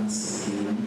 once again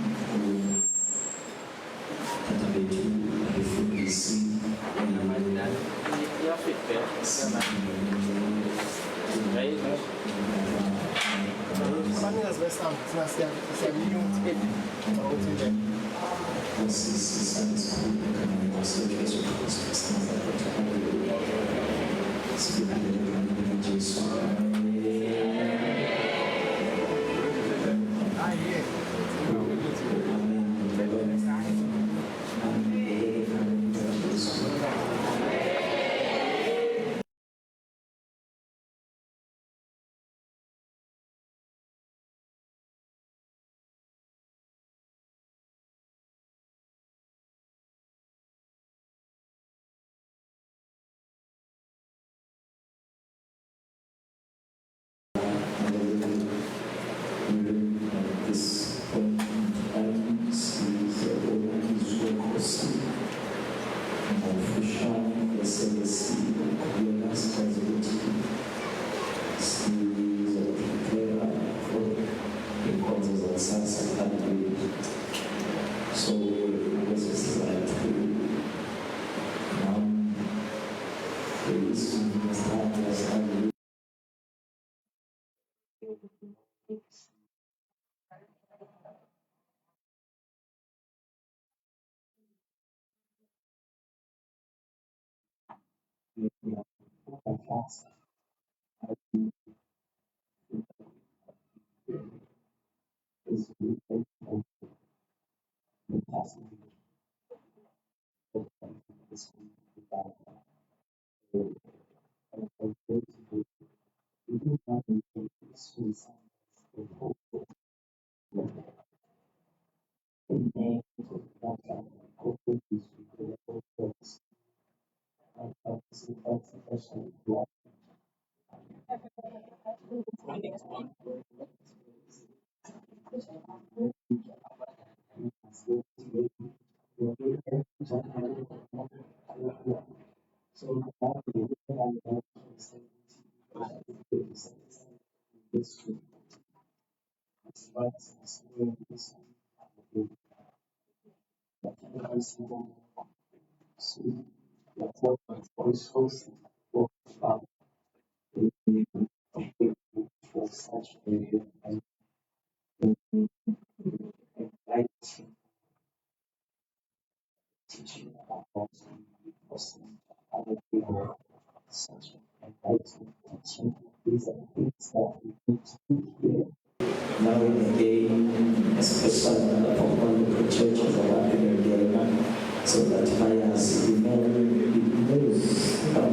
now again, especially in the local churches around Nigeria, so that bias, it knows that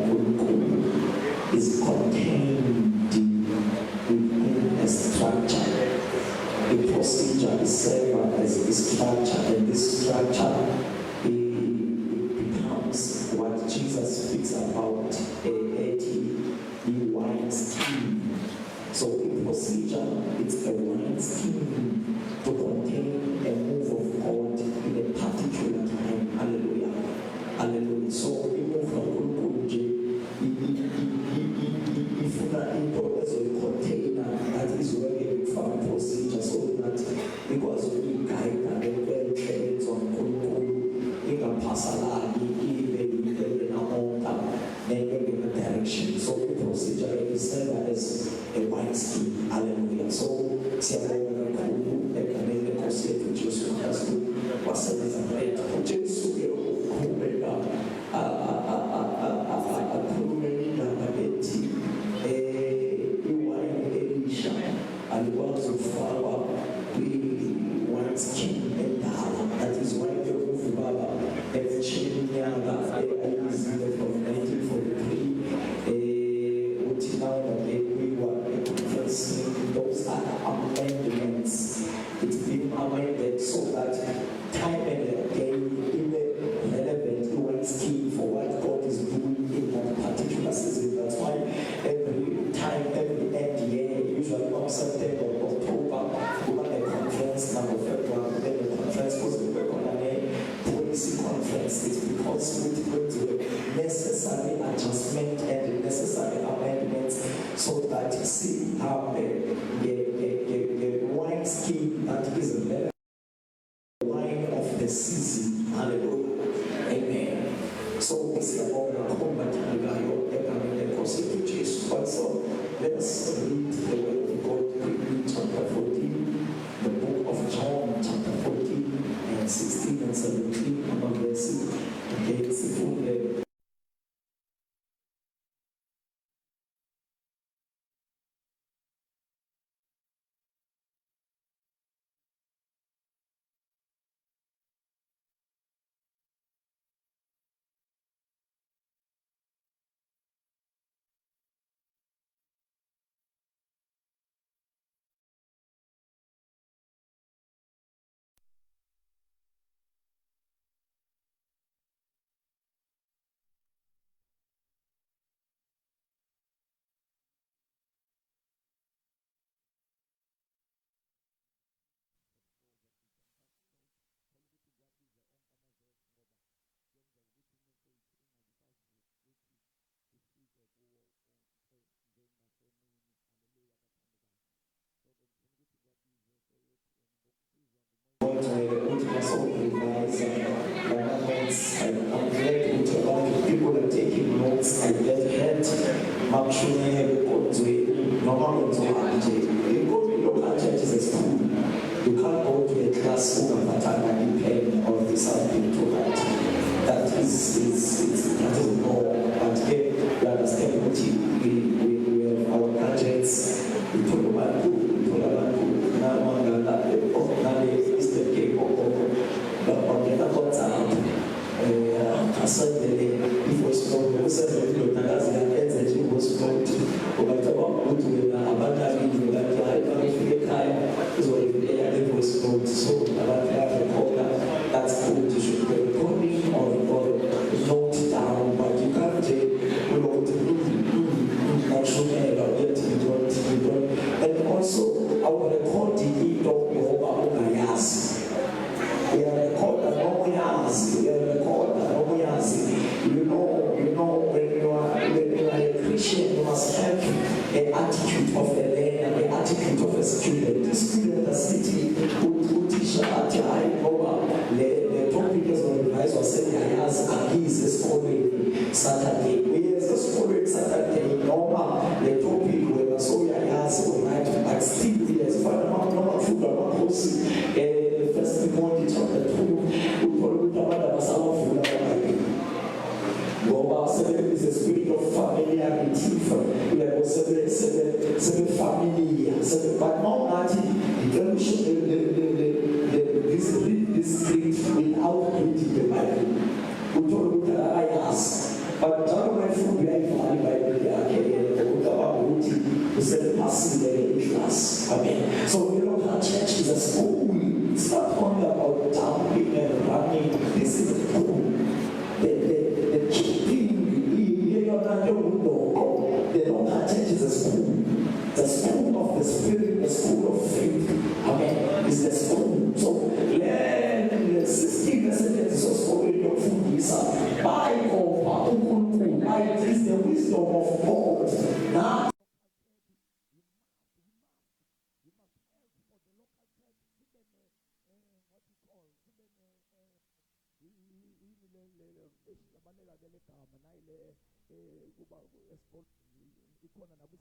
is contained within a structure. The procedure is served as a structure, and this structure becomes what Jesus speaks about, the wine skin. So the procedure is a wine skin to contain a move of God in a particular time. Hallelujah. Hallelujah. So we move from Kunje, if you as a container that is working for a procedure, so that because we guide and then very trades on Kunku, you can pass a lot, direction. So the procedure is served as a wine skin. Hallelujah. So siamo Kulu e canele così che Gesù Cristo passa di fare Gesù che come a Kulumina Paghetti e wine Elisha and was of flour we wine skin and that is why the roof Baba and Chinyanga is from 1943 those are amendments. It's been amended so that time and again in the relevant one scheme for what God is doing in that particular season. That's why every time, every end year, usually on September or October, we have a conference, number February, then the conference was the work on a policy conference. It's because we're going to necessary wine scheme that is the wine of the season. Hallelujah. Amen. So we see about the combat and the concept Jesus. So let us read the word of God quickly, chapter 14, the book of John, chapter 14, and 16 and 17, among verses. Okay, it's a full day. I'm glad with a lot of people are taking notes. I just heard local churches as school. You can't go to a class and depend on the something to that. That is wrong. But again, we understand what we have our gadgets, we put them back to that's cool. You should be recording or note it down, but you can't and also our recording we are when you are a Christian, you must have an attitude of a learner, an attitude of a student. The student is sitting who teach at the high over the topic is on the rise or saying I ask and he is following Saturday. We are just following Saturday normal the topic where so I ask right but still yes normal food about host first morning chapter 2 we follow the food is a spirit of familiarity. We are seven family, but not this script without reading the Bible. We told you that I ask, but don't wait for the Bible. We said passing the class. Amen. So we know that church is a school. It's not only about jumping and running. This is a school. The keeping. The local church is a school. The school of the spirit, the school of faith. Amen. Is the school. So learn the 16 messages of school of food research. By it is the wisdom of God. Now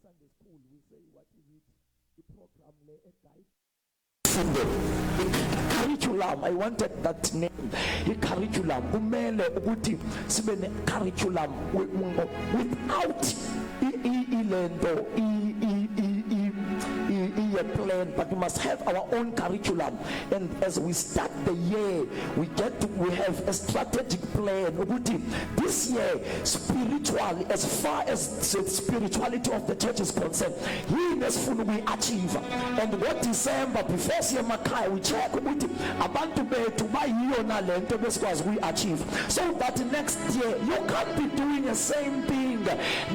Sunday school, we say what is it? The program, a guide. Curriculum, I wanted that name. The curriculum, umele ukuthi sibe ne curriculum without a plan, but we must have our own curriculum. And as we start the year, we have a strategic plan. This year, spiritually, as far as the spirituality of the church is concerned, we achieve. And what December before Makai, we check abantu bethu bayiyona lento besikwazi we achieve, so that next year you can't be doing the same thing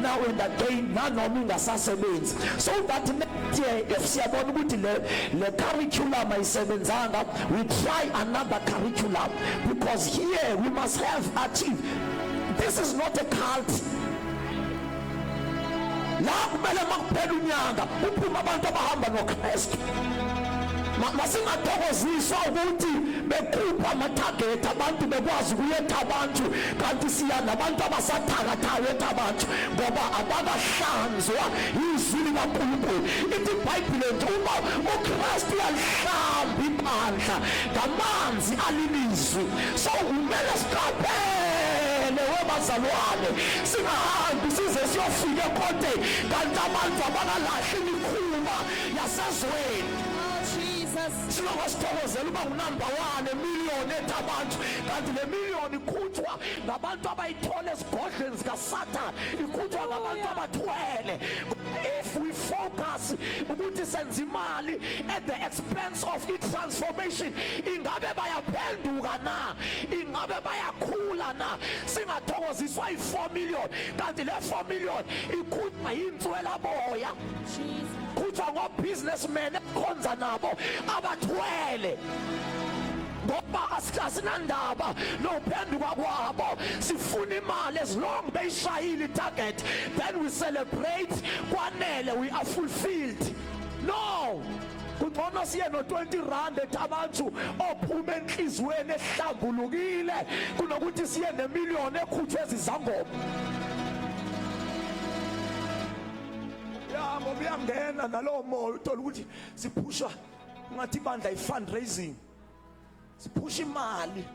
now and again nanoma ingasasebenzi, so that next year if siyabona ukuthi le curriculum ayisebenzanga, we try another curriculum, because here we must have achieved. This is not a cult. La kumele makuphela unyanga uphuma abantu abahamba noKristu. masingathokoziswa ukuthi bekhupha ama-target abantu bekwazi ukuyetha abantu, kanti siya nabantu abasathakathayo etha abantu ngoba abakahlanzwa yizwi likaNkulunkulu. Ithi iBhayibhile nje uma uKristu uyalihlamba ibandla ngamanzi alilizwi. So kumele siqaphele webazalwane, singahambi size siyofika ekhoteni kanti abantu abakalahli imikhuba yasezweni. Silokho sithokozela uba ngunumber 1 emiliyoni etha abantu, kanti le miliyoni ikhutshwa ngabantu abayithola esigodlweni zikaSathane, ikhutshwa ngabantu abathwele. If we focus ukuthi senze imali at the expense of i-transformation, ingabe bayaphenduka na? Ingabe bayakhula na? Singathokoziswa yi-4 million, kanti le 4 million ikhutshwa yinswelaboya, ikhutshwa ngo-businessmen ekhonza nabo abathwele, ngoba asinandaba nophenduka kwabo. Sifuna imali, as long beyishayile itarget, then we celebrate. Kwanele, we are fulfilled. No, kungcono siye no-20 ethi abantu ophuma enhlizweni ehlambulukile kunokuthi siye nemiliyoni ekhutshwe ezizangoma. Ya ngoba uyangena nalowo moya uthola ukuthi siphusha ngathi ibandla i-fundraising, siphusha imali.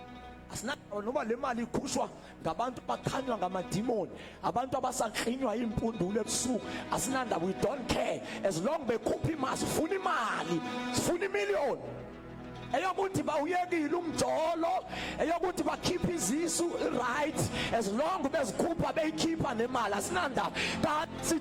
Asinandaba noma le mali ikhushwa ngabantu abakhanywa ngamadimoni, abantu abasaklinywa impundulo ebusuku. Asinandaba, we don't care, as long bekhupha imali. Sifuna imali, sifuna imiliyoni eyokuthi bawuyekile umjolo, eyokuthi bakhiphe izisu, right, as long bezikhupha beyikhipha nemali. Asinandaba, kanti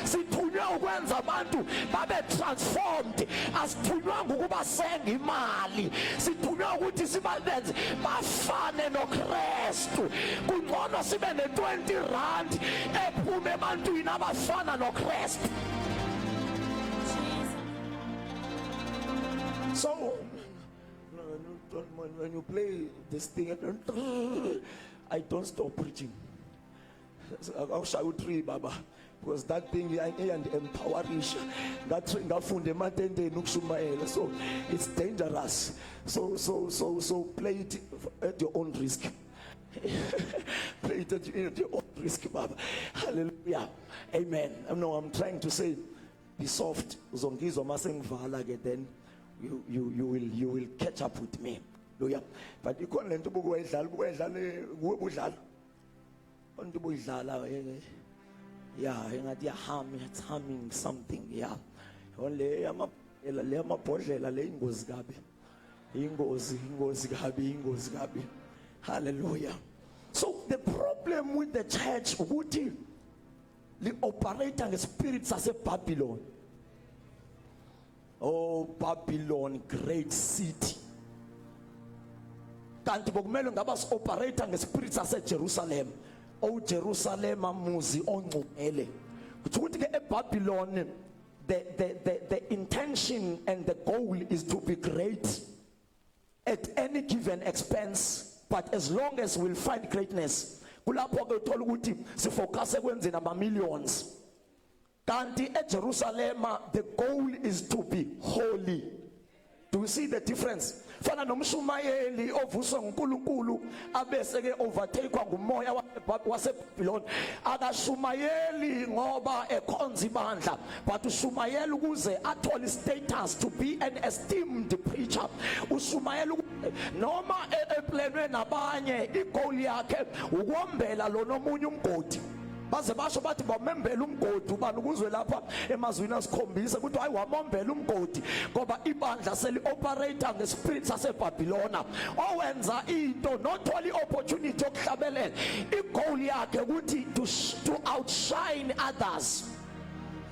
sithunywe ukwenza abantu babe transformed. Asithunywa ukuba senga imali, sithunywe ukuthi sibabenze bafane noKristu. Kungcono sibe ne-20 ephume ebantwini abafana noKristu. So when you play this thing, I don't stop preaching. I'll shout 3 Baba, because that thing and empowerish ngafunde ematendeni ukushumayela, so it's dangerous. So play it at your own risk. Play it at your own risk, Baba. Hallelujah, amen. No, I'm trying to say, be soft. Uzongizwa masengivala ke, then you will catch up with me. But you can't learn to go yeah, it's harming something. Yeah, only hallelujah. So the problem with the church, the operating spirits as a Babylon. Oh, Babylon, great city. Kanti bokumele ngabas operator ngespirits ase Jerusalem. Oh Jerusalem amuzi ongcwele. Ukuthi ke eBabylon the intention and the goal is to be great at any given expense, but as long as we'll find greatness, kulapho ke uthola ukuthi sifocus ekwenzeni ama millions. Kanti eJerusalem the goal is to be holy. Do you see the difference? Fana nomshumayeli ovuswa nguNkulunkulu abese ke overtakewa ngumoya waseBabylon. Akashumayeli ngoba ekhonza ibandla, but ushumayeli ukuze athole status to be an esteemed preacher. Ushumayeli noma eplanwe nabanye, igoal yakhe ukuombela lo nomunye umgodi. Baze basho bathi bamembela umgodi ubani ukuzwe lapha emazwini asikhombisa ukuthi hayi wamombela umgodi ngoba ibandla seli operator ngespirit saseBabylona owenza into nothola iopportunity yokuhlabelela. Igoal yakhe ukuthi to outshine others.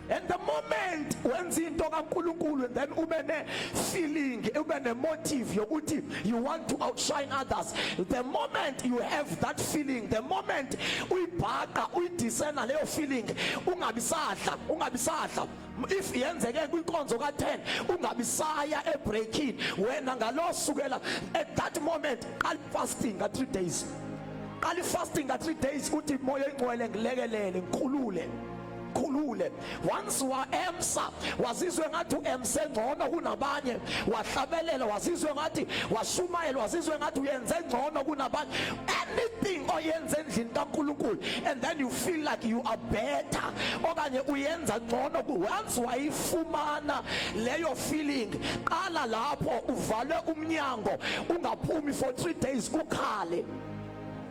And the moment wenza into kaNkulunkulu, and then ube ne feeling, ube ne motive yokuthi you want to outshine others, the moment you have that feeling, the moment uyibhaqa uyidisena leyo feeling, ungabisadla. If yenzeke kwinkonzo ka10 ungabisaya ebreaking, wena ngalosukela at that moment qal fasting ka 3 days. Qal fasting ka 3 days uthi moya ingcwele ngilekelele ngikhulule. akukhulule. Once waemsa wazizwe ngathi uemse ngcono kunabanye, wahlabelela wazizwe ngathi washumayela wazizwe ngathi uyenze ngcono kunabanye. Anything oyenze endlini kaNkulunkulu and then you feel like you are better okanye uyenza ngcono, once wayifumana leyo feeling, qala lapho uvale umnyango ungaphumi for 3 days ukhale.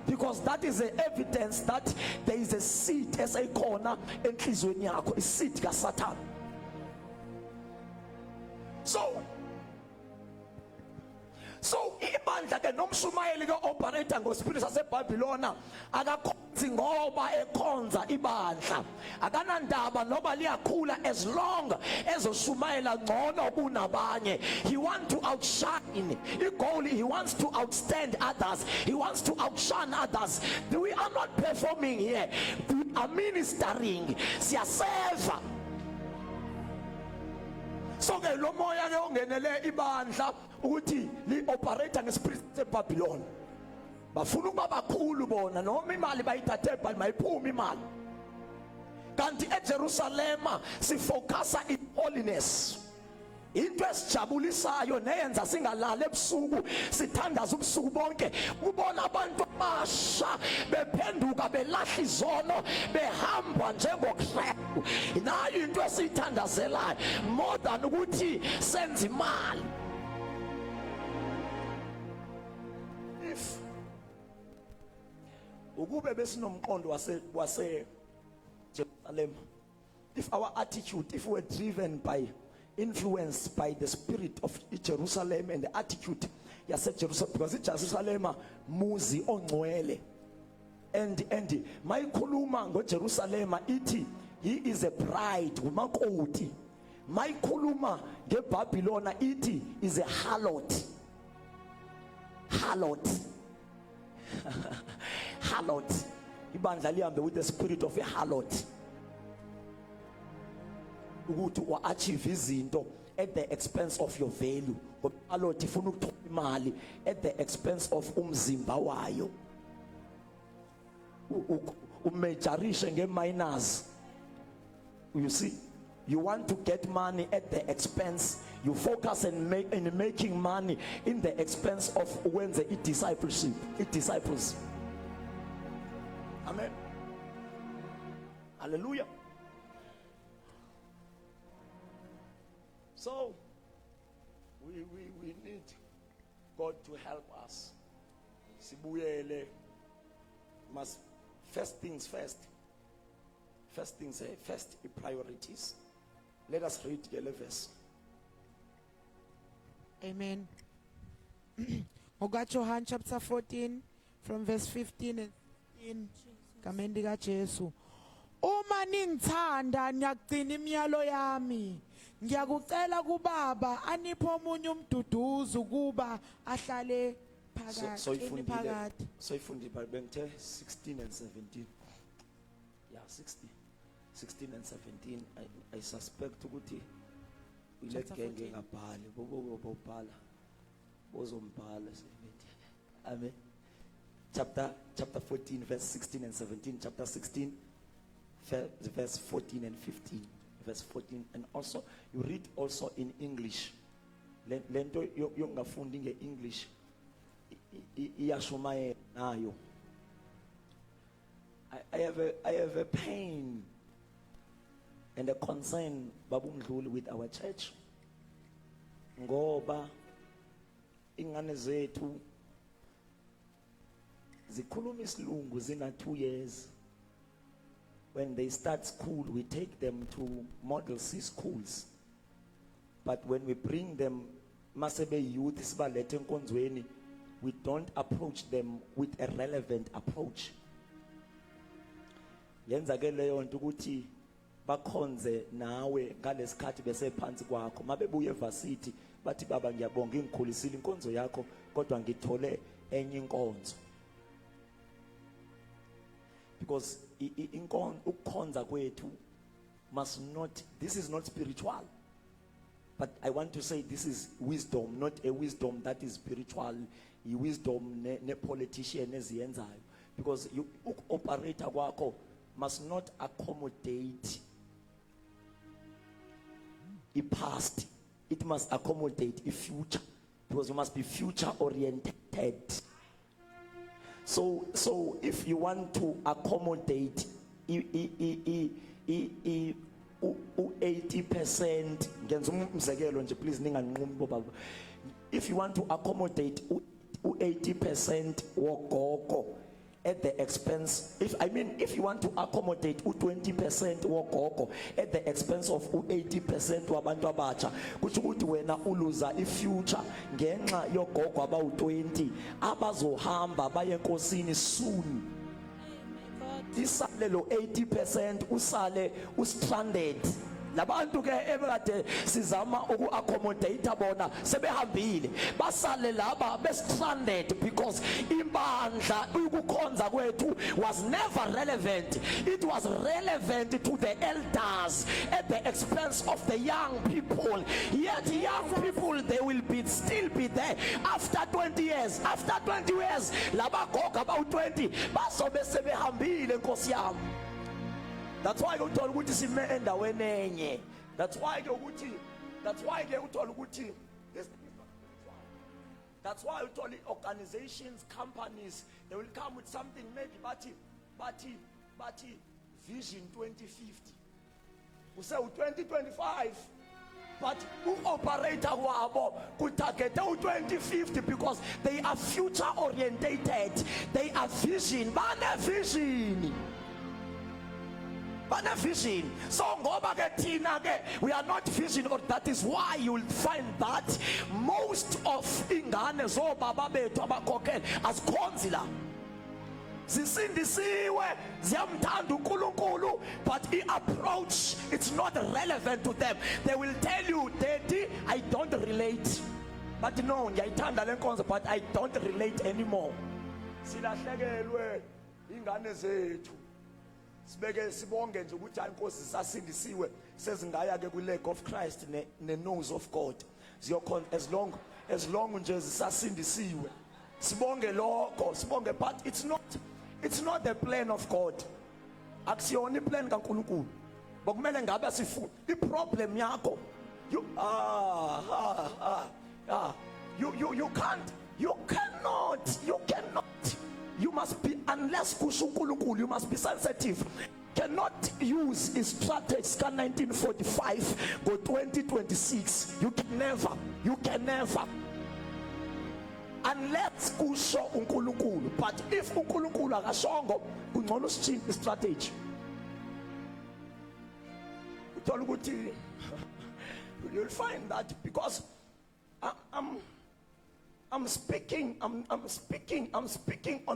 Because that is the evidence that there is a seed esekhona enhlizweni yakho, iseed kaSathane. So ibandla ke nomshumayeli ke operator ngospirit saseBhabhilona akakhonzi ngoba ekhonza ibandla, akanandaba noba liyakhula as long ezoshumayela ngcono kunabanye. He wants to outshine. Igoal, he wants to outstand others, he wants to outshine others. We are not performing here, we are ministering, siyaseva. So ke lo moya ke ongenele ibandla ukuthi li operator ngespirit seBhabhilona, bafuna ukuba bakhulu bona, noma imali bayithathe but mayiphuma imali. Kanti eJerusalema sifocusa in holiness, into esijabulisayo neyenza singalali ebusuku sithandaza ubusuku bonke, kubona abantu abasha bephenduka belahla izono behamba njengoKristu. Nayo into esiyithandazelayo more than ukuthi senze imali. If ukube besinomqondo wase Jerusalem, if our attitude, if we're driven by, influenced by the spirit of Jerusalem and the attitude yase Jerusalem, because Jerusalem muzi ongcwele, and mayikhuluma ngoJerusalem ithi he is a bride umakoti. Mayikhuluma ngeBhabhilona ithi is a harlot. Harlot. Ibandla lihambe with the spirit of a harlot, ukuthi wa-achieve izinto at the expense of your value. Ngoba harlot ifuna ukuthola imali at the expense of umzimba wayo, umejarishe nge-minus. You see, you want to get money at the expense, you focus in making money in the expense of when the disciples. Amen. Hallelujah. So we need God to help us. Sibuyele, must first things first. First things first, priorities. Let us read the verse. Amen. John chapter 14 from verse 15 and 16. Kameni kaJesu. Uma ningithanda niyagcina imiyalo yami. Ngiyakucela kuBaba aniphe omunye umduduzo kuba ahlale phakathi. So ifundile bengithe 16 and 17. Yeah, 16 and 17. I suspect ukuthi ulegenge ngabhali bobhala bozombhala 17. Amen. Chapter 14 verse 16 and 17, chapter 16 verse 14 and 15, verse 14, and also you read also in English. Lento yongafundi nge-English iyashumayela nayo. I have a pain and a concern, Babu Mdluli, with our church. Ngoba ingane zethu zikhuluma isilungu zina 2 years. When they start school, we take them to Model C schools. But when we bring them, masebe youth sibalete enkonzweni, we don't approach them with a relevant approach. Yenza ke leyo nto ukuthi bakhonze nawe ngalesikhathi bese phansi kwakho. Mabebuye evarsity bathi baba ngiyabonga ingikhulisile inkonzo yakho kodwa ngithole enye inkonzo. Because ukukhonza kwethu must not, this is not spiritual. But I want to say this is wisdom, not a wisdom that is spiritual. Wisdom ne politician eziyenzayo. Because you operator kwakho must not accommodate the past, it must accommodate the future, because you must be future oriented. So if you want to accommodate 80%, please, if you want to accommodate 80% wogogo at the expense, if you want to accommodate 20% wogogo at the expense of 80% wabantu abatsha, kuthi ukuthi wena uluza ifuture ngenxa yogogo abawu20 abazohamba baye enkosini soon. Isale lo 80% usale ustranded. Labantu ke ebekade sizama uku-accommodate bona sebehambile, basale laba bestranded because ibandla ukukhonza kwethu was never relevant. It was relevant to the elders at the expense of the young people. Yet young people, they will still be there after 20 years. After 20 years, laba goga about 20 basobe sebehambile nkosi yami. That's why you told ukuthi sime endaweni enye. That's why ke uthola ukuthi that's why you told organizations, companies, they will come with something maybe bathi vision 2050. We say 2025, but who operator wabo could target 2050 because they are future orientated. They are vision, vision. Vision. So ngoba ke thina ke we are not vision, or that is why you will find that most of ingane zo baba bethu abakhokhela asikhonzi la. Zisindisiwe ziyamthanda uNkulunkulu, but the approach, it's not relevant to them. They will tell you, Daddy, I don't relate. But no, ngiyayithanda le nkonzo, but I don't relate anymore. Silahlekelwe ingane zethu. Sibeke sibonge nje ukuthi inkosi sasindisiwe sezingaya ke ku leg of Christ ne nose of God. Ziyokhona as long nje zisasindisiwe. Sibonge lokho, sibonge, but it's not the plan of God. Akusiyona iplan kaNkulunkulu. Bokumele ngabe sifuna. Iproblem yakho. You cannot. You must be, unless kushunkulunkulu, you must be sensitive. Cannot use a strategy ka 1945 go 2026. You can never. Unless kusho unkulunkulu. But if unkulunkulu akashongo, kungcono sichinge istrategy. You'll find that because I'm speaking on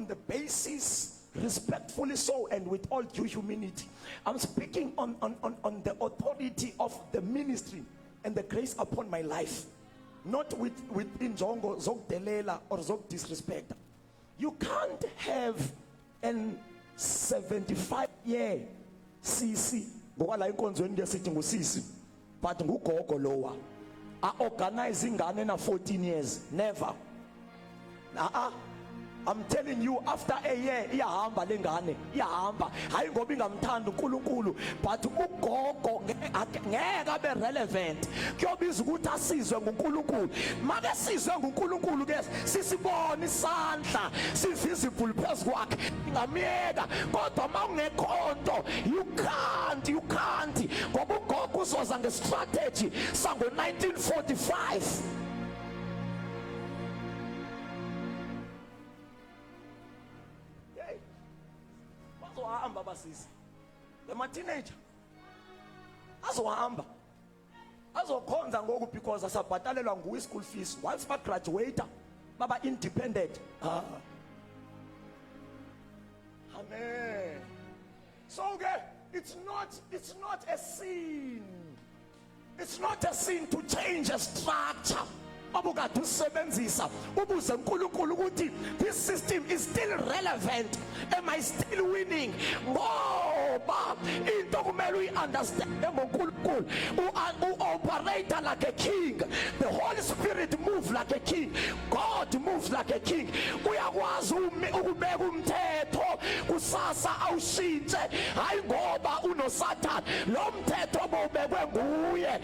the basis, respectfully so, and with all due humility. I'm speaking on the authority of the ministry and the grace upon my life, not with injongo zokdelela or zok disrespect. You can't have an 75-year CC ngokwala inkonzweni ngesithi ngusisi, but ngugogo lowa a organize ingane na 14 years. Never. I'm telling you, after a year iyahamba lengane, iyahamba. Hayi ngoba ingamthanda uNkulunkulu, but ugogo ngeke abe relevant. Kuyobiza ukuthi asizwe nguNkulunkulu. Make sizwe nguNkulunkulu ke sisibona isandla sivisible phezu kwakhe. Ingamyeka kodwa mawungekhonto you can't. Ngoba ugogo uzoza ngestrategy sango 1945. Azohamba basisi, ema teenager azohamba azokhonza ngoku because asabhatalelwa nguwe school fees. Once ba graduate baba independent. Amen. So okay, it's not a sin. It's not a sin to change a structure. Abukade usebenzisa ubuze uNkulunkulu ukuthi this system is still relevant. Am I still winning? Ngoba into kumele uyi-understand ngoNkulunkulu. U-operator like a king. The Holy Spirit moves like a king. God moves like a king. Uyakwazi ukubeka umthetho kusasa awushintshe. Hayi ngoba unoSathane lo mthetho obawubeka ubekwe nguye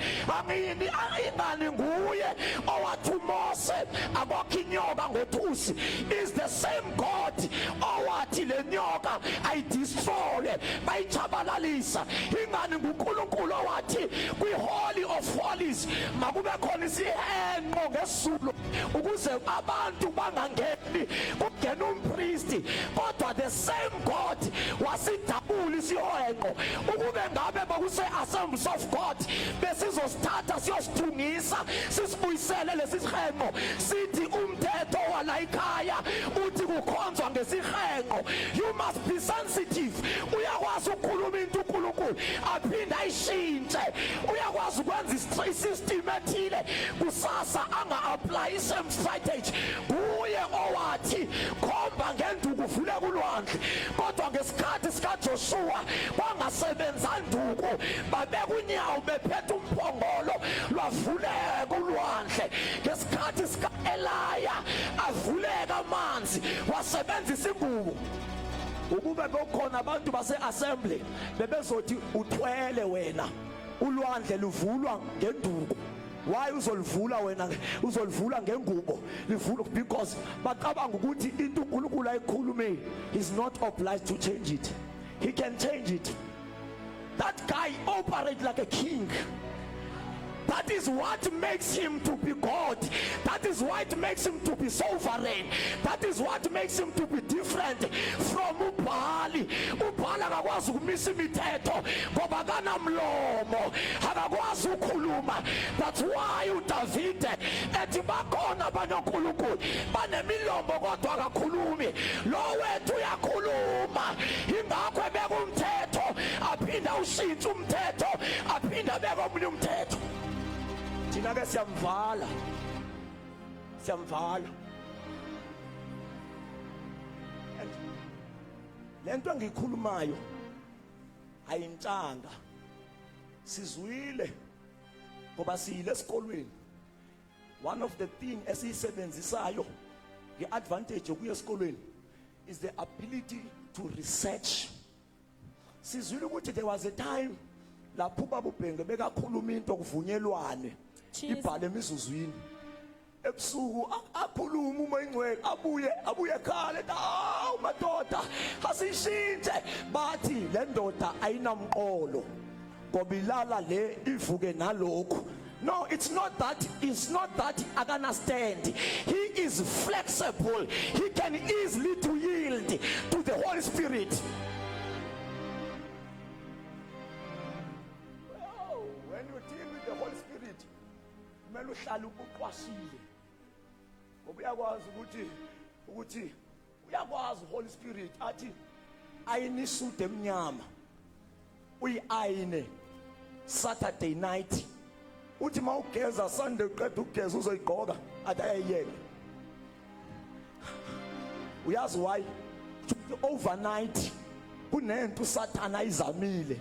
ingani nguye owathi uMose akokho inyoka ngothusi is the same God owathi le nyoka ayidestroye bayichabalalisa ingani nguNkulunkulu owathi kwi-holy of holies makube khona isihenqo ngesulu ukuze abantu bangangeni kungena umpristi kodwa the same God wasidabula isihenqo ukube ngabe bakuse-Assemblies of God besizosithatha siyosithungisa sisibuyisele lesi sihenqo sithi umthetho wala ekhaya uthi kukhonzwa ngesihenqo. You must be sensitive. Uyakwazi ukukhuluma into uNkulunkulu aphinde ayishintshe, uyakwazi ukwenza isystem ethile kusasa anga-apply i-same strategy. Kuye owathi khomba ngenduku uvule kulwandle, kodwa ngesikhathi sikaJoshua kwangasebenza nduku, babeka unyawo bephethe umphongolo lwavuleka ulwandle. Ngesikhathi sika-Elaya avuleka amanzi wasebenzisa ingubo. Ukube bekhona abantu base-assembly bebezothi uthwele wena ulwandle luvulwa ngenduku, why uzolivula wena uzolivula ngengubo livulwa? Because bacabanga ukuthi into uNkulunkulu ayikhulume is not obliged to change it. He can change it. That guy operates like a king. That is what makes him to be God. That is what makes him to be sovereign. That is what makes him to be different from uBhali. uBhali akakwazi ukumisa imithetho ngoba kanamlomo, akakwazi ukukhuluma. That's why uDavide ethi bakhona abanoNkulunkulu banemilomo kodwa akakhulumi, lo wethu uyakhuluma. Ingakho ebeka umthetho aphinda ushintshe umthetho aphinda abeka omunye umthetho. Thina ke siyamvala lento engikhulumayo ayintanga, sizwile ngoba siyile esikolweni. One of the thing esiyisebenzisayo nge-advantage yokuya esikolweni is the ability to research. Sizwile ukuthi there was a time lapho ubaba uBhenge bekakhuluma into kuvunyelwane ibhale emizuzwini, ebusuku akhuluma uma ingcwele abuye ekhale madoda asishintshe, bathi le ndoda ayinamqolo ngoba ilala le ivuke nalokho. No, it's not that I can understand. He is flexible. He can easily to yield to the Holy Spirit. When you deal with the Holy Spirit, kumele uhlale ubuqwashile. Ngoba uyakwazi ukuthi uyakwazi Holy Spirit athi ayini suit emnyama uyiayine Saturday night, uthi mawugeza Sunday uqeda ukugeza uzoyigqoka athi ayiyeke. Uyazi why? Overnight kunento uSathana ayizamile,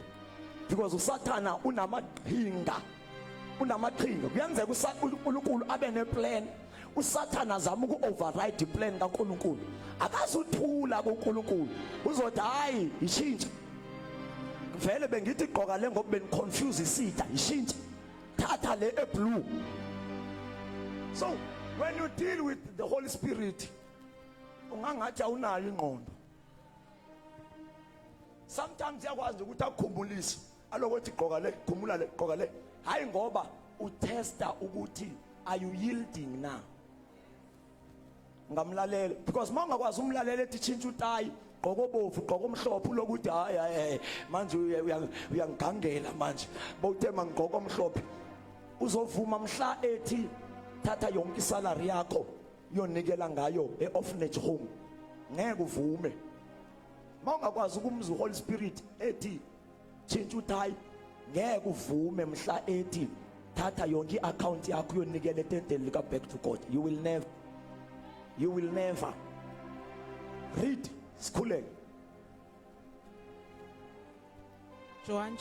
because uSathana unamaqhinga kuyenzeka uNkulunkulu abe neplan, uSathana azama uku-override iplan kaNkulunkulu, akazuthula kuNkulunkulu, uzothi hayi ishintshe, vele bengithi gqoka le ngoba beniconfuse isida, ishintshe thatha le eblue. So when you deal with the Holy Spirit ungangathi awunayo ingqondo. Sometimes yakwazi ukuthi akukhumbulise alokuthi gqoka le, khumula le, gqoka le, hayi ngoba utesta ukuthi are you yielding now. Ngamlalela, because mawungakwazi umlalela ethi tshintsha utayi, gqoka obovu, gqoka omhlophe, lokuthi hayi manje uyangigangela manje bawuthe mangigqoka omhlophe, uzovuma mhla ethi thatha yonke isalary yakho yonikela ngayo e-orphanage home, ngeke uvume. Mawungakwazi ukumza uHoly Spirit ethi tshintsha utayi, ngeke uvume mhla ethi thatha yonke i-account yakho yonikela etenteni lika back to God. You will never. Read sikhuleke. John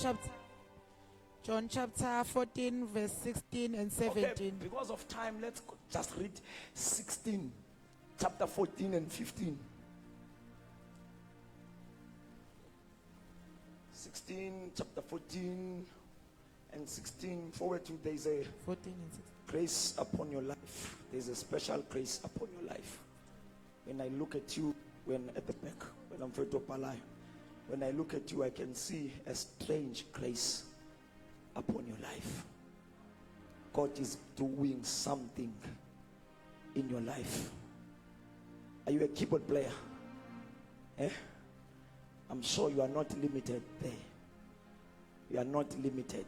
chapter 14 verse 16 and 17. Okay, because of time, let's just read 16, chapter 14 and 15. 16, chapter 14, and 16 forward to, there's a 14 and 16. grace upon your life. There's a special grace upon your life. When I look at you, when at the back, when I'm Feto Palai, when I look at you, I can see a strange grace upon your life. God is doing something in your life. Are you a keyboard player? I'm sure you are not limited there. You are not limited.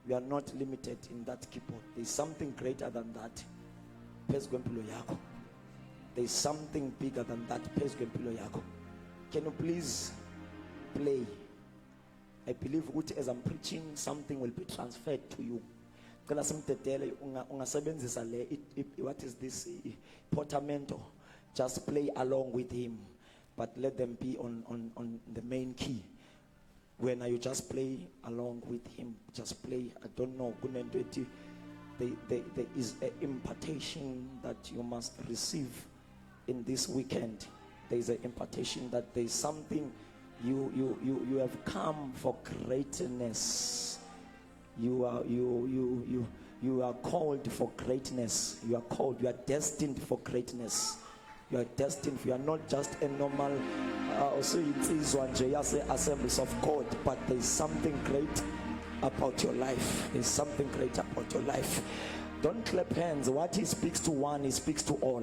You are not limited in that keyboard. There's something greater than that. There's something bigger than that. Can you please play? I believe as I'm preaching, something will be transferred to you. What is this? Portamento. Just play along with him, but let them be on the main key. When you just play along with him, just play. I don't know. There is an impartation that you must receive in this weekend. There is an impartation that there is something you have come for greatness. You are called for greatness. You are called. You are destined for greatness. You are destined. You are not just a normal assemblies of God, but there is something great about your life. There is something great about your life. Don't clap hands. What he speaks to one, he speaks to all.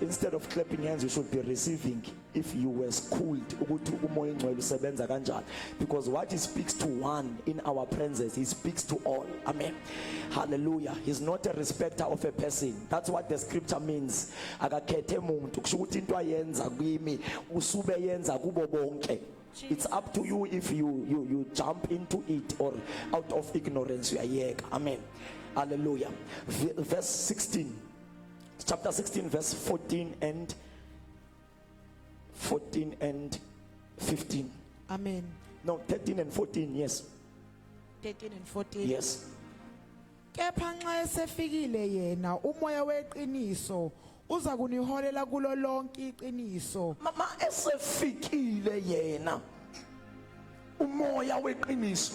Instead of clapping hands, you should be receiving. If you were schooled, because what he speaks to one in our presence, he speaks to all. Amen. Hallelujah. He's not a respecter of a person. That's what the scripture means. It's up to you if you jump into it or out of ignorance. Amen. Hallelujah. Verse 16. Chapter 16, verse 14 and 15. Amen. No, 13 and 14, yes. 13 and 14. Yes. Kepha nxa esefikile yena umoya weqiniso uza kuniholela kulo lonke iqiniso. Mama esefikile yena umoya weqiniso.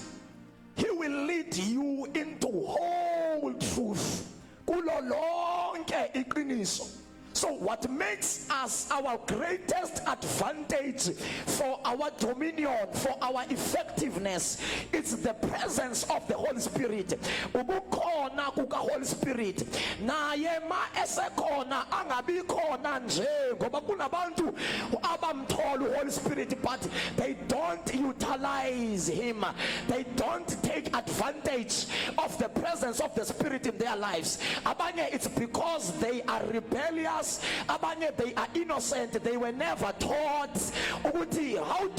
He will lead you into whole truth. Kulo lonke iqiniso. So what makes us our greatest advantage for our dominion, for our effectiveness, it's the presence of the Holy Spirit. Ubukhona kuka Holy Spirit. Naye ma esekhona angabi khona nje ngoba kunabantu abamthola Holy Spirit but they don't utilize him. They don't take advantage of the presence of the Spirit in their lives. Abanye, it's because they are rebellious. Abanye, they are innocent. They were never taught how do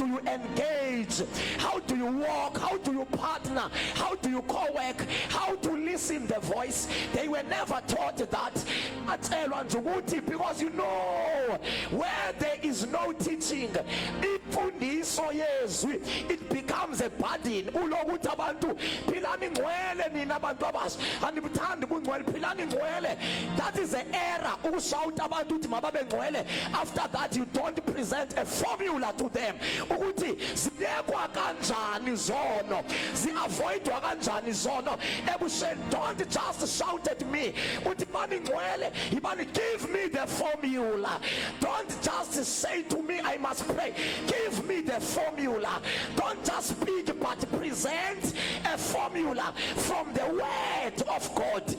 you engage, how do you walk, how do you partner, how do you co-work, how to listen the voice. They were never taught that. Because you know, where there is no teaching, it becomes a burden. That is the error. After that, you don't present a formula to them. Don't just shout at me. Give me the formula. Don't just say to me I must pray. Give me the formula. Don't just speak but present a formula from the word of God.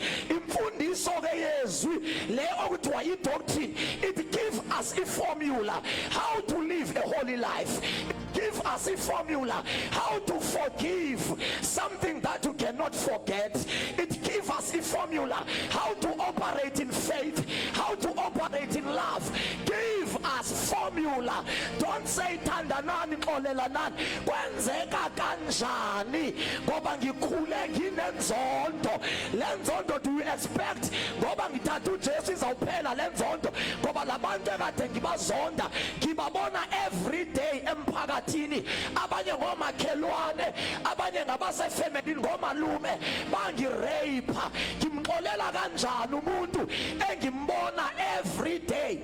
Doctrine, it gives us a formula how to live a holy life. It gives us a formula how to forgive something that you cannot forget. It gives us a formula how to operate in faith, how to operate in love. Give us formula. Don't say tandanani xolelanani kwenzeka kanjani ngoba ngikhule nginenzondo. Lenzondo do you expect ngoba ngithatha uJesu izawuphela lenzondo ngoba labantu ekade ngibazonda ngibabona every day emphakathini, abanye ngomakhelwane, abanye ngabasefemelini ngomalume bangirape. Ngimxolela kanjani umuntu engimbona every day?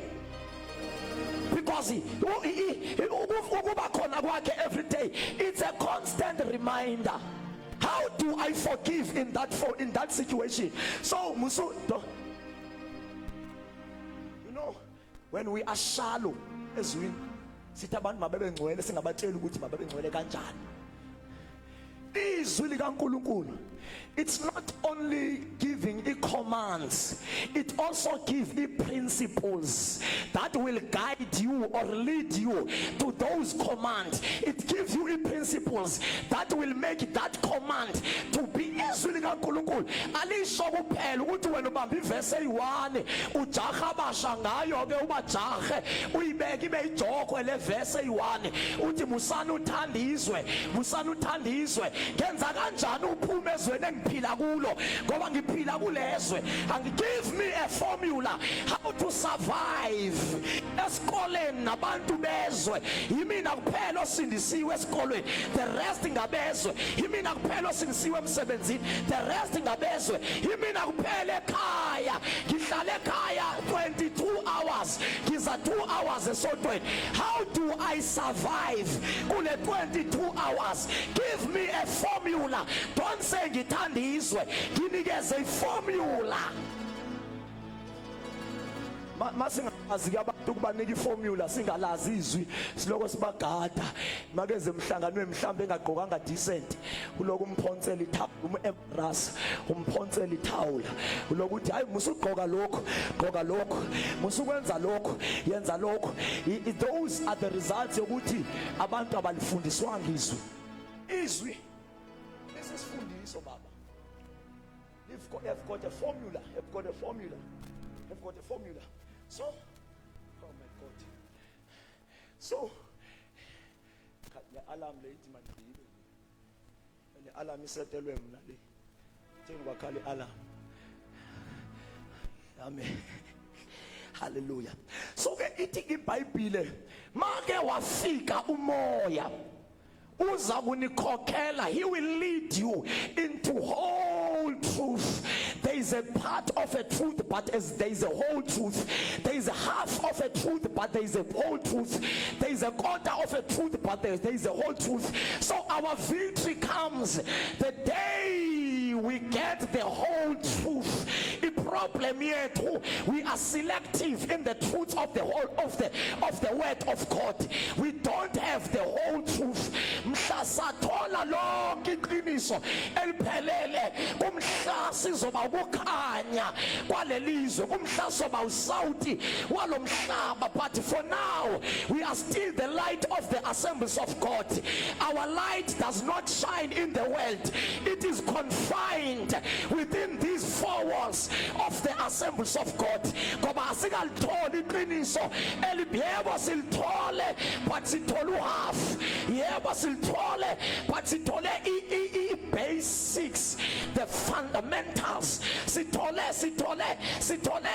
Because ukuba khona kwakhe every day, it's a constant reminder. How do I forgive in that situation? So musu, you know, when we are shallow ezwini sithi abantu mababe ngcwele singabatshela ukuthi mababe ngcwele kanjani. Izwi likaNkulunkulu, it's not only giving commands, it also gives principles that will guide you or lead you to those commands. It gives you principles that will make that command to be izwi likaNkulunkulu. Alisho kuphela ukuthi wena ubamba ivesi eyi1 ujaha basha ngayo ke ubajahe uyibeke ibe ijoko le vesi eyi1 uthi musana uthanda izwe, musana uthanda izwe. Ngenza kanjani uphume ezweni engiphila kulo ngoba ngiphila kulezwe. And give me a formula how to survive. Esikoleni nabantu bezwe yimina kuphela osindisiwe esikoleni, the rest ngabezwe. Yimina kuphela osindisiwe emsebenzini, the rest ngabezwe. Yimina kuphela ekhaya, ngihlala ekhaya 22 hours, ngiza 2 hours esontweni. How do I survive kule 22 hours? Give me a formula. Don't say ngithanda izwe, nginikeze iformula. Masingazi ke abantu kubanika iformula singalazi izwi siloko sibagada makeze emhlanganweni mhlambe engagqokanga decent uloko umphonsela ithawula embrace umphonsela ithawula uloko uthi hayi musugqoka lokho gqoka lokho musukwenza lokho yenza lokho. Those are the results yokuthi abantu abalifundiswanga izwi lesisifundiso baba. I've got a formula. I've got a formula. I've got a formula. So, oh my God. So, the alarm late man. The alarm is set away. Tell alarm. Amen. Hallelujah. So, iti iBhayibhile make wafika umoya uza kunikhokhela. He will lead you into whole truth. There is a part of a truth, but there is a whole truth. There is a half of a truth, but there is a whole truth. There is a quarter of a truth, but there is a whole truth. So our victory comes the day we get the whole truth. The problem here too, we are selective in the truth of the whole of the word of God. We don't have the whole truth. Mhla sathola lonke iqiniso eliphelele kumhla sizoba ukukhanya kwalelizwe, kumhla soba usawuti walomhlaba. But for now we are still the light of the assemblies of God. Our light does not shine in the world. It is confined within these four walls of the assemblies of God. Ngoba asikalitholi iqiniso elibhebo silithole but sithole uhalf. Yebo silithole but sithole basics, the fundamentals. Sithole.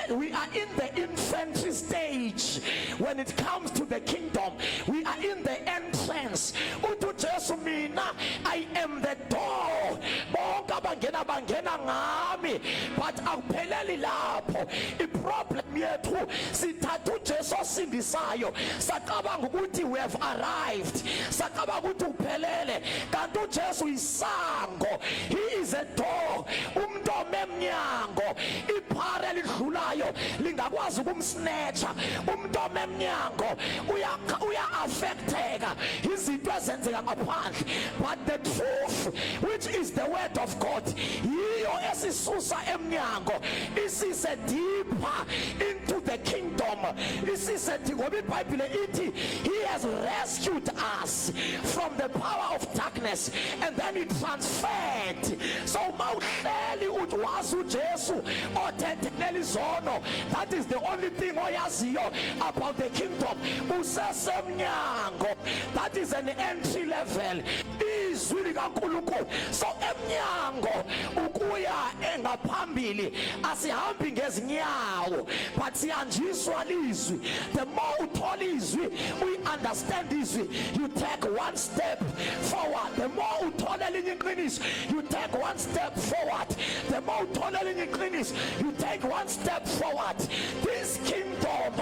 We are in the infantry stage. When it comes to the kingdom, we are in the entrance. Utu Jesu mina, I am the door. Bonke bangena ngami, but awupheleli lapho. Iproblem yethu sithatha uJesu osindisayo sacabanga ukuthi we have arrived, sacabanga ukuthi uphelele, kanti uJesu isango. He is a door. Umuntu omemnyango iphare lidlulayo lingakwazi ukumsnatcha. Umuntu omemnyango uya affecteka izinto ezenzeka ngaphandle. But the truth, which is the word of God, yiyo esisusa emnyango isise deeper into the kingdom. Isise ngoba iBhayibhile ithi he has rescued us from the power of darkness and then he transferred. So mawuhleli uthi wazi uJesu othetheleli zono, that is the only thing oyaziyo about the kingdom. Usesemnyango, that is an entry level. Izwi likaNkulunkulu. So emnyango ukuya engaphambili asihambi ngezinyawo but sihanjiswa lizwi. The more uthola izwi, we understand izwi, you take one step forward. The more uthola elinye iqiniso, you take one step forward. The more uthola elinye iqiniso, you take one step forward. This kingdom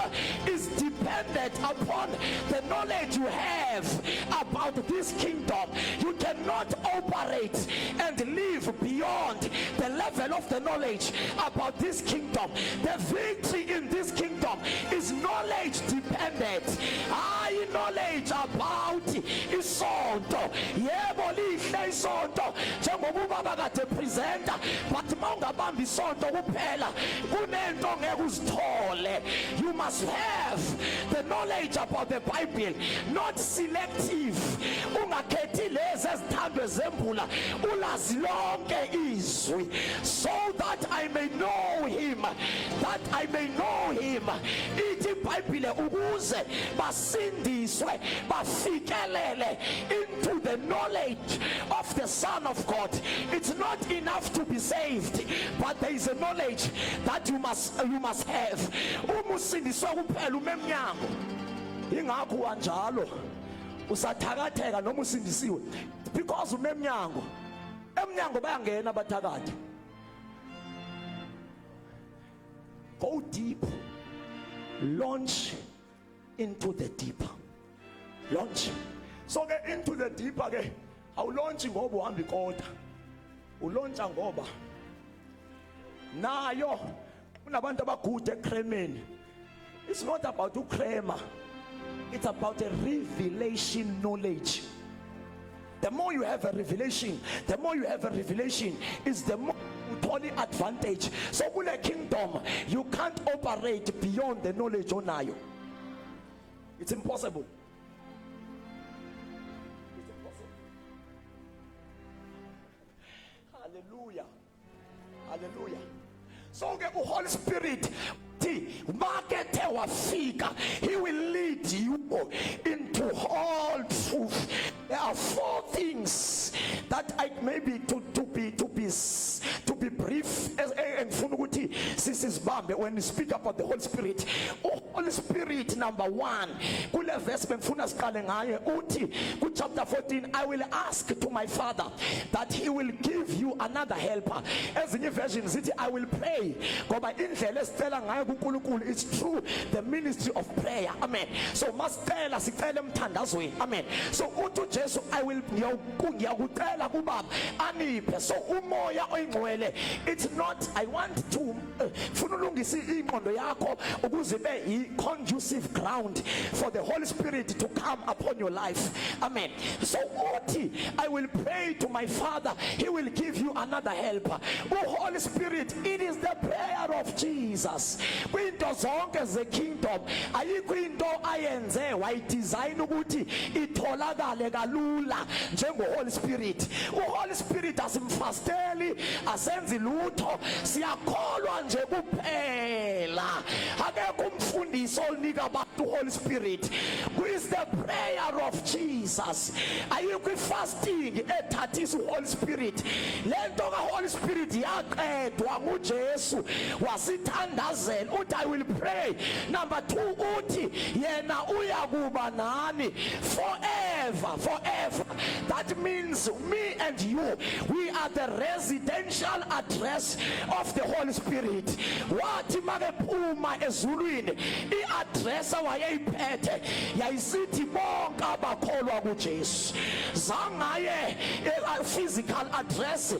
is dependent founded upon the knowledge you have about this kingdom, you cannot operate and live beyond the level of the knowledge about this kingdom. The victory in this kingdom is knowledge dependent. High knowledge about isonto. Yebo lihle isonto njengoba ubaba kade presenter, but mawungabamba isonto kuphela kunento ngeke uzithole. You must have the knowledge about the Bible, not selective. Ungakhethi lezi ezithandwe zembula, ulazi lonke izwi, so that I may know him, that I may know him. Ithi iBhayibhile ukuze basindiswe bafikelele into the knowledge of the Son of God. It's not enough to be saved, but there is a knowledge that you must have. Umusindiswe kuphela umemnyango. Ingakho kanjalo usathakatheka noma usindisiwe, because umemnyango, emnyango bayangena abathakathi. Go deep, launch into the deeper. Launch. So get into the deeper ke awulaunchi ngoba uhamba ikota, ulauncha ngoba nayo kunabantu abagude ekremeni. It's not about ukrema, it's about a revelation knowledge. The more you have a revelation, the more you have a revelation, is the more only advantage. So in a kingdom, you can't operate beyond the knowledge onayo. It's impossible. It's impossible. Hallelujah. Hallelujah. So the Holy Spirit, he will lead you into all truth. There are 4 things that I maybe to be brief and when we speak about the Holy Spirit. Holy Spirit, number 1, chapter 14, I will ask to my Father that he will give you another helper. As in your version, I will pray. It's true, the ministry of prayer. Amen. So must tell us, amen. So utu Jesu, I will so umoya oingwele. It's not, I want to conducive ground for the Holy Spirit to come upon your life. Amen. So I will pray to my Father, he will give you another helper. Oh Holy Spirit, it is the prayer of Jesus. Winto zonke ze kingdom ayikho into ayenze wayidesign ukuthi itholakale kalula njengo Holy Spirit. uHoly Spirit asimfasteli asenzi lutho, siyakholwa nje kuphela. Akekho umfundiso onika abantu Holy Spirit. Who is the prayer of Jesus? Ayikho fasting ethathisa uHoly Spirit. Lento ka Holy Spirit yaqedwa nguJesu wasithandazela uthi I will pray. Number 2 uthi yena uyakuba nani forever, forever. That means me and you, we are the residential address of the Holy Spirit. Wathi makephuma ezulwini i-address awayeyiphethe yayisithi bonke abakholwa kuJesu. Zangaye physical address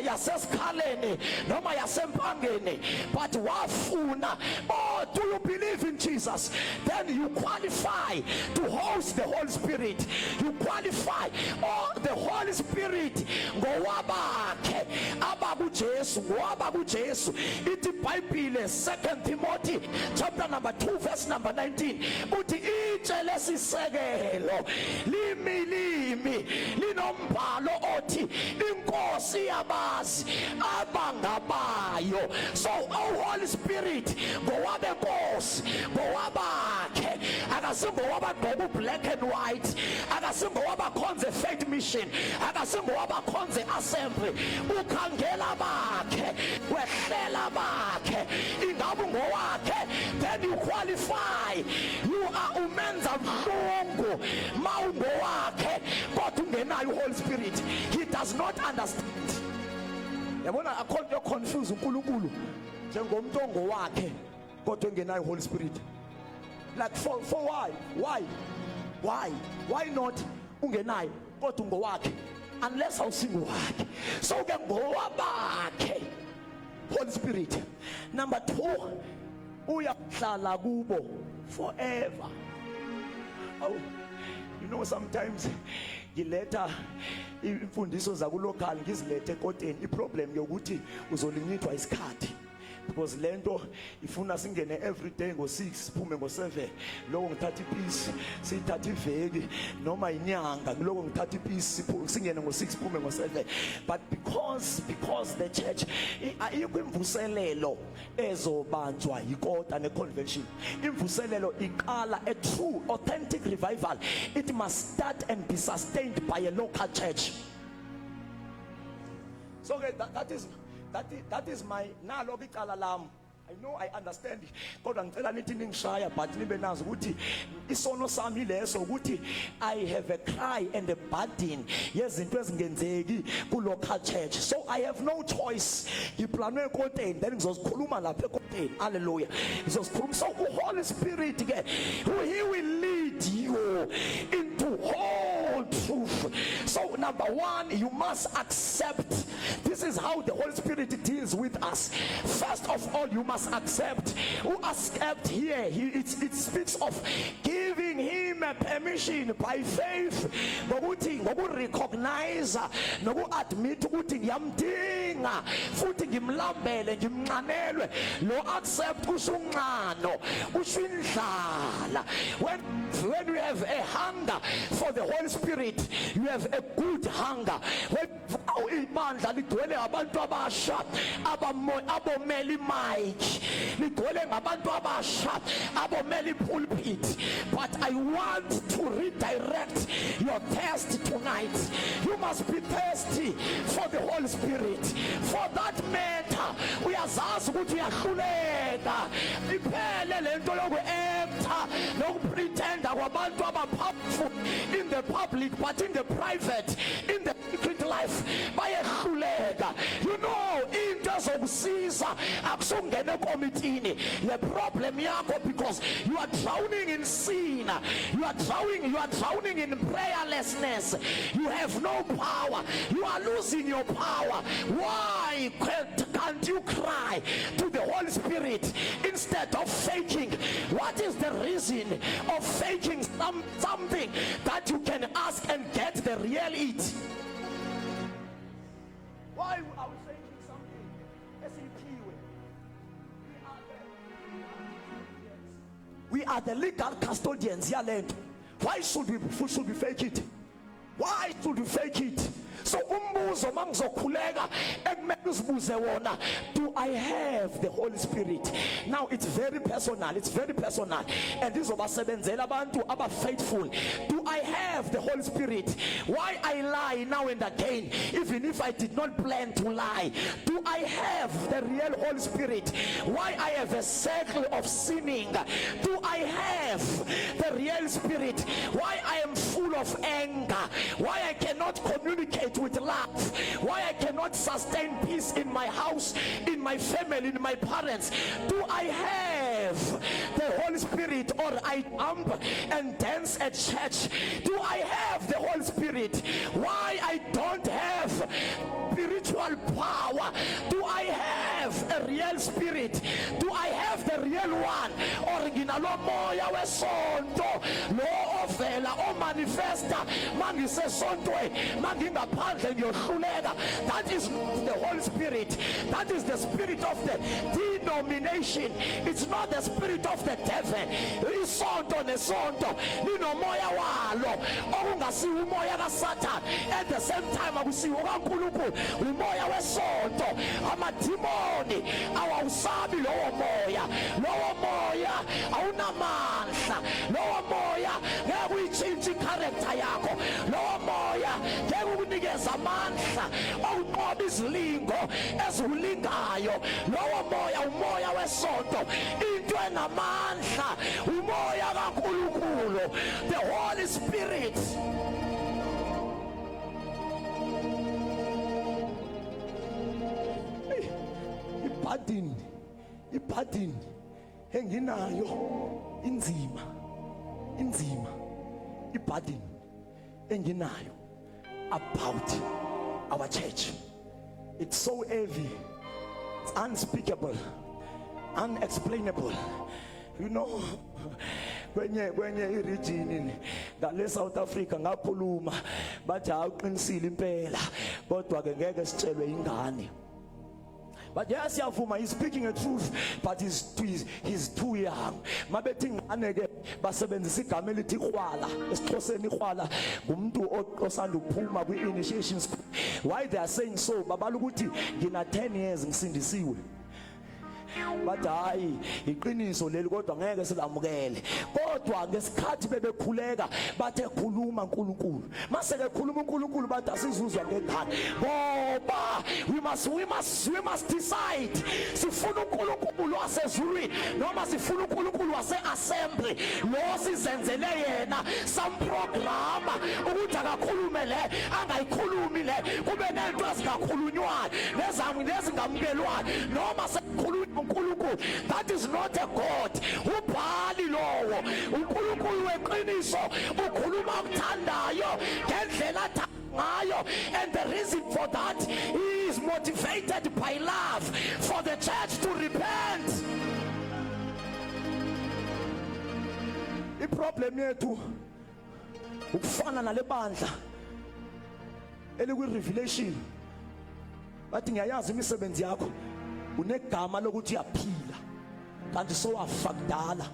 yasesikhaleni noma yasempangeni, but wafuna, oh, do you believe in Jesus? Then you qualify to host the Holy Spirit. You qualify. Oh, the Holy Spirit ngowabakhe abakuJesu, ngowabakuJesu. Ithi iBhayibhile 2 Timothy chapter number 2 verse number 19 uthi itshe lesisekelo limi linombhalo othi inkosi yabazi abangabayo. So oh Holy Spirit ngowabenkosi, ngowabakhe, akasingowabagqoka black and white, akasingowabakho faith mission, akasingowabakho assembly. Ukhangela bakhe, wehlela bakhe, ingabe ngowakhe, then you qualify. You are umenza mhlungu mawungowakhe kodwa ungenayo Holy Spirit. He does not understand. Yabona akho confuse uNkulunkulu njengomuntu ongowakhe kodwa engenayo Holy Spirit. Like for why not ungenayo kodwa ngowakhe, unless awusingowakhe. So ke ngowabakhe Holy Spirit. Number 2, uyahlala kubo forever. Oh, you know, sometimes ngileta imfundiso zakulocal ngizilethe ekoteni. Iproblem yokuthi uzolinyithwa isikhathi, because lento ifuna singene every day ngo6 siphume ngo7. Lokho ngithatha ipiece sithatha iveki noma inyanga, lokho ngithatha ipiece singene ngo6 siphume ngo7. But because the church ayikho imvuselelo ezobanjwa yikota neconvention. Imvuselelo iqala, a true authentic revival, it must start and be sustained by a local church. So okay, that is my nalo icala lam. I know, I understand. Kodwa ngicela nithi ningishaya but nibe nazi ukuthi isono sami leso ukuthi I have a cry and a burden yezinto ezingenzeki ku local church. So I have no choice. Ngiplanwe ekoteni then ngizozikhuluma lapha ekoteni. Hallelujah. Ngizozikhuluma. So the Holy Spirit ke he will lead you into whole truth. So number 1, you must accept. This is how the Holy Spirit deals with us. First of all, you must accept. Who accept here? It speaks of giving him a permission by faith. Ngoku recognize, ngoku admit ukuthi ngiyamdinga futhi ngimlambele ngimnqanelwe. Lo accept usunqano, ushindlala. When you have a hunger for the Holy Spirit, you have a good hunger. When ibandla ligcwele abantu abasha abomeli mic, ligcwele ngabantu abasha abomeli pulpit. But I want to redirect your thirst tonight. You must be thirsty for the Holy Spirit. For that matter, uyazazi ukuthi uyahluleka iphele lento yoku-acta noku-pretenda kwabantu aba-powerful in the public, but in the private, in the secret life bayehluleka. You know, into ezokusiza akusungena ekomitini. The problem yakho because you are drowning in sin, you are drowning in prayerlessness. You have no power, you are losing your power. Why can't you cry to the Holy Spirit instead of faking? What is the reason of faking something that you can ask and get the real it? Why are we faking something? We are the legal custodians. Why should we fake it? Why should we fake it? So umbuzo mangizokhuleka ekumele uzibuze wona, do I have the Holy Spirit? Now it's very personal, and izobasebenzela abantu aba faithful. Do I have the Holy Spirit? Why I lie now and again even if I did not plan to lie? Do I have the real Holy Spirit? Why I have a circle of sinning? Do I have the real Spirit? Why I am full of anger? Why I cannot communicate with love? Why I cannot sustain peace in my house, in my family, in my parents? Do I have the Holy Spirit, or I jump and dance at church? Do I have the Holy Spirit? Why I don't have spiritual power? Do I have a real spirit? Do I have the real one? Or nginalo moya wesonto lo ovela o manifesta mangise sontwe mangingaphandle ngiyohluleka? That is not the Holy Spirit. That is the spirit of the denomination. It's not the spirit of the devil. Isonto nesonto linomoya walo okungasi umoya kaSatan. At the same time akusiwo kaNkulunkulu umoya wesonto. Amadimoni awusabi lowo moya awunamandla. Lowo moya ngeke uyichinje character yakho. Lowo moya ngeke ukunikeza amandla okuqoba izilingo eziwulingayo. Lowo moya umoya wesonto, into enamandla, umoya kaNkulunkulu, the Holy Spirit. Ipadin enginayo inzima iburden enginayo about our church. It's so heavy, it's unspeakable, unexplainable. You know, kwenye region ngale South Africa ngakhuluma bathi awuqinisile impela kodwa ke ngeke sitshelwe ingane. But yes, Yafuma, he's speaking a truth, but he's too young. Mabethi ngane ke basebenzisa igama elithi khwala, esiXhoseni khwala ngumuntu osanda ukuphuma kwi-initiation school. Why they are saying so? Babala ukuthi ngina 10 years ngisindisiwe. Bathi hayi iqiniso leli kodwa ngeke silamukele. Kodwa ngesikhathi bebekhuleka bathe khuluma uNkulunkulu. Mase ke khuluma uNkulunkulu bathi asizuzwa ngengane. Ngoba we must decide. Sifuna uNkulunkulu wasezulwini noma sifuna uNkulunkulu wase-assembly. Lo sizenzele yena some program ukuthi akakhulume le angayikhulumi le kube nento ezingakhulunywa nezingamukelwa noma sekukhulunywa uNkulunkulu. That is not a God. Ubhali lowo uNkulunkulu weqiniso ukhuluma ukuthandayo ngendlela ngayo, and the reason for that he is motivated by love for the church to repent. Iproblem yethu ukufana nale bandla elikwi revelation bathi ngiyayazi imisebenzi yakho unegama lokuthi uyaphila kanti so wafakudala.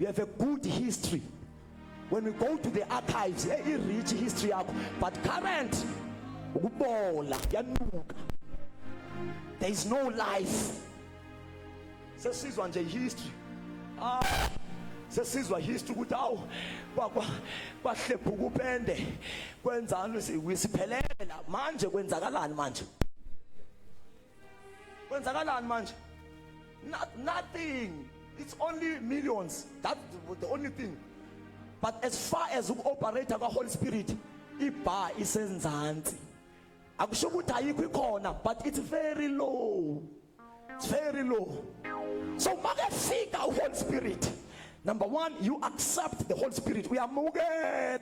You have a good history. When we go to the archives, rich history yakho, but current ukubola yanuka. There is no life. Sesizwa nje history. Sesizwa history ukuthi awu kwahlepha ukupende kwenzani siphelela manje kwenzakalani manje? Kwenzakalani manje? Nothing. It's only millions. That's the only thing. But as far as we operate the Holy Spirit, iba isenzansi. Akusho ukuthi ayikho ikhona, but it's very low. It's very low. So makefika Holy Spirit. Number one, you accept the Holy Spirit. We are muged.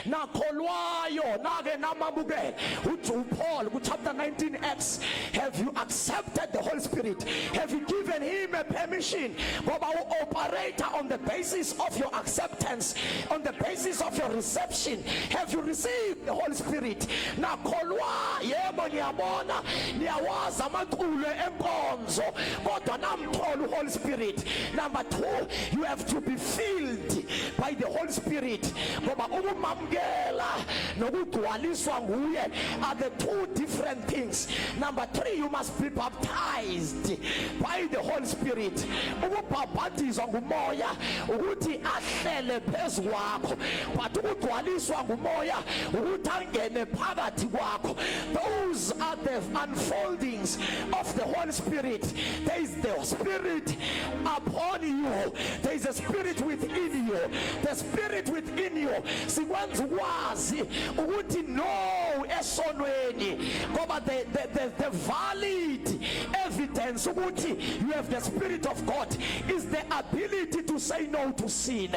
Na kolwayo, nage namamuged. Uju Paul, chapter 19 Acts. Have you accepted the Holy Spirit? Have you given him a permission? But I will operate on the basis of your acceptance, on the basis of your reception. Have you received the Holy Spirit? Na kolwa, yebo niyabona, niyawaza amakhulu enkonzo. Kodwa namtholu Holy Spirit. Number two, you have to be filled by the Holy Spirit. Ngoba ukumamkela nokugcwaliswa nguye are the two different things. Number three, you must be baptized by the Holy Spirit. Ukubhaphathizwa ngumoya ukuthi ahlele phezu kwakho, but ukugcwaliswa ngumoya ukuthi angene phakathi kwakho. Those are the unfoldings of the Holy Spirit. There is the Spirit upon you. There is a Spirit within you. The Spirit within you sikwenza ukwazi ukuthi no esonweni ngoba the valid evidence ukuthi you have the Spirit of God is the ability to say no to sin.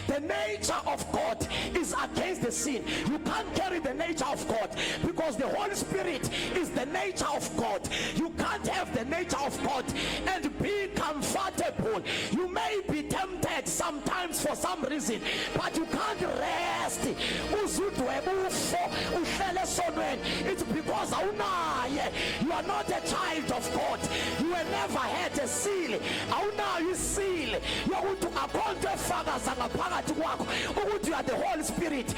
The nature of God is against the sin. You can't carry the nature of God because the Holy Spirit is the nature of God. You can't have the nature of God and be comfortable. You may be tempted sometimes for some reason, but you can't rest. It's because you are not a child of God. You have never had a seal. You seal. You are to account you are the Holy Spirit.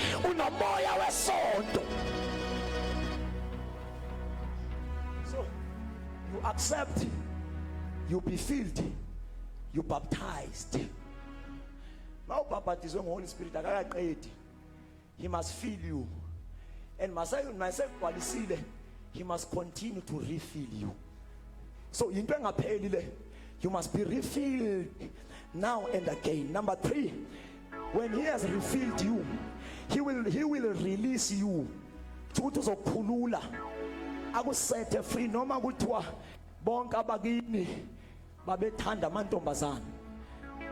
So you accept, you be filled, you baptized. Now baptized with the Holy Spirit, he must fill you. And myself, he must continue to refill you. So you must be refilled now and again. Number three, when he has refilled you, he will release you. Akusete free noma kuthiwa bonke abakini babethanda amantombazana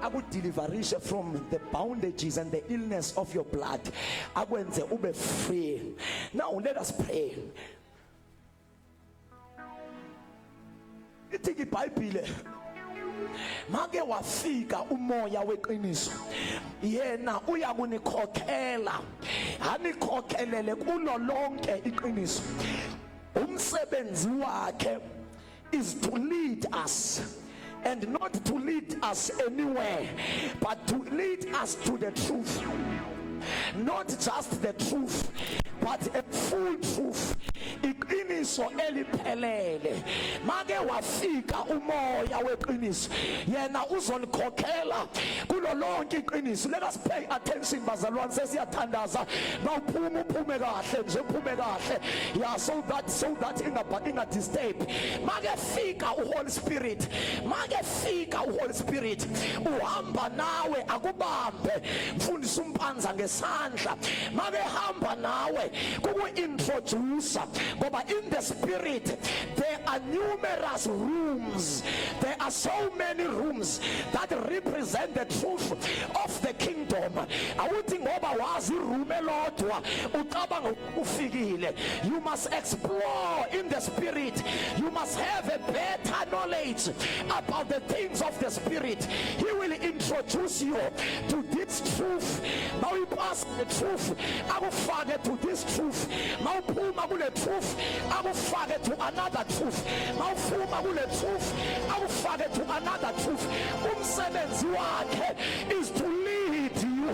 akudeliverishe from the bondages and the illness of your blood, akwenze ube free. Now let us pray. Ithi iBhayibhile make wafika umoya weqiniso, yena uyakunikhokhela anikhokhelele kulo lonke iqiniso. Umsebenzi wakhe is to lead us, and not to lead us anywhere, but to lead us to the truth. Not just the truth, but a full truth. Iqiniso eliphelele. Make wafika umoya weqiniso, yena uzonikhokhela kulo lonke iqiniso. Let us pay attention bazalwane, sesiyathandaza. Bawuphuma uphume kahle nje, uphume kahle. Yeah, so that inga disturb. Make fika uHoly Spirit. Make fika uHoly Spirit. Uhamba nawe akubambe. Mfundisa umpanza ngesandla. Make hamba nawe kuku-introduce, ngoba in the spirit there are numerous rooms. There are so many rooms that represent the truth of the kingdom. Awuthi ngoba wazi room elodwa ucabanga ufikile. You must explore in the spirit. You must have a better knowledge about the things of the spirit. He will introduce you to this truth. Now you pass the truth, akufake to this truth. Mawuphuma kule truth, akufake to another truth. Mawuphuma kule truth, akufake to another truth. Umsebenzi wakhe is to lead you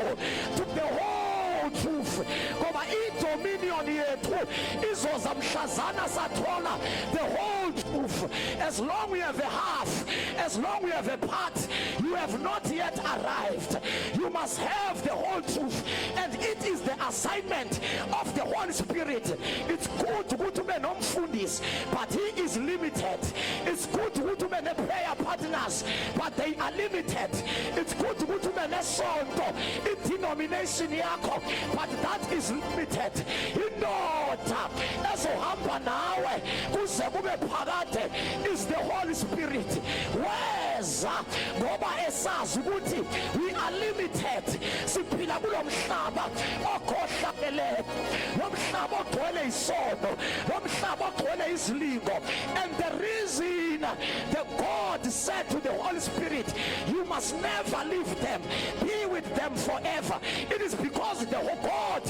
to the whole truth. Ngoba idominion yethu izoza mhlazana sathola the whole truth. As long we have a half, as long we have a part, you have not yet arrived. You must have the whole truth, and it is the assignment of the Holy Spirit. It's good to be nomfundis, but he is limited. It's good to be prayer partners, but they are limited. It's good to be nesonto in denomination yakho, but that is limited. Indoda ezohamba nawe kuze kube phakade is the Holy Spirit. Weza ngoba esazi ukuthi we are limited. Siphila kulo mhlaba okhohlakeleyo, lo mhlaba ogcwele isono, lo mhlaba ogcwele izilingo. And the reason the God said to the Holy Spirit, you must never leave them, be with them forever. It is because the whole God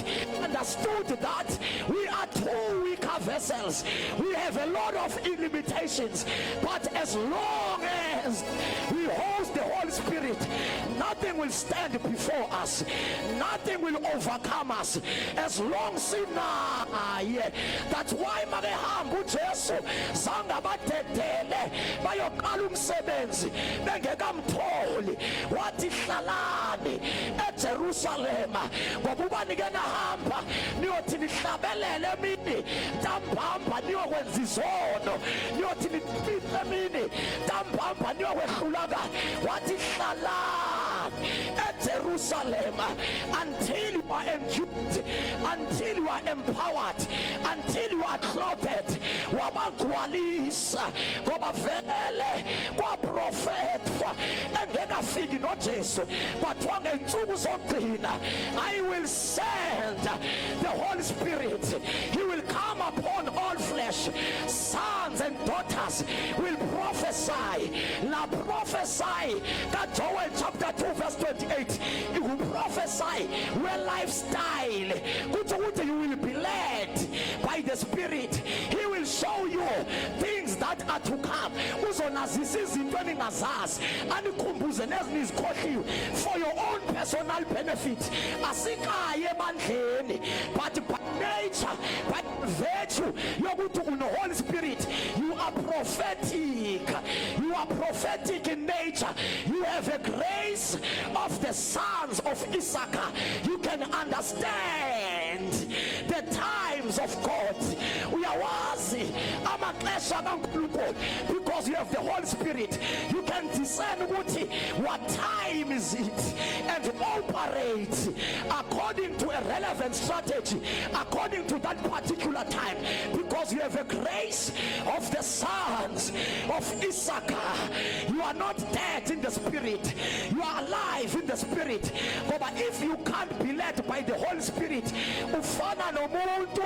understood that we are two weaker vessels. We have a lot of limitations, but as long as we host the Holy Spirit, nothing will stand before us, nothing will overcome us. As long sinaye. That's why makehamba uJesu zange abadedele bayoqala umsebenzi bengekamtholi, wathi hlalani eJerusalema ngoba ubanike nahamba niyothi nihlabelele emini ntambama niyokwenza izono, niyothi niphile emini ntambama niyokwehlulaka. Wathi hlalani eJerusalem until you are endued, until you are empowered, until you are clothed. Wabagcwalisa ngoba vele kwaprofethwa engekafiki noJesu, kwathiwa ngensuku zokugcina I will send the Holy Spirit. He will come upon all flesh. Sons and daughters will prophesy. La prophesy that Joel chapter 2 verse 28. He will prophesy your lifestyle. You will be led by the Spirit. He will show you things that are to come. Uzonazisa izinto eningazazi anikhumbuze nezinizikhohliwe for your own personal benefit. Asikaye emandleni, but by nature, by virtue yokuthi unoHoly Spirit, you are prophetic. You are prophetic in nature. You have a grace of the sons of Issachar. You can understand the times of God. Uyawazi amaxesha kaNkulunkulu because you have the Holy Spirit. You can discern what time time is it? And operate according to a relevant strategy, according to that particular time, because you have a grace of the sons of Issachar. You are not dead in the spirit, you are alive in the spirit. But if you can't be led by the Holy Spirit, ufana nomuntu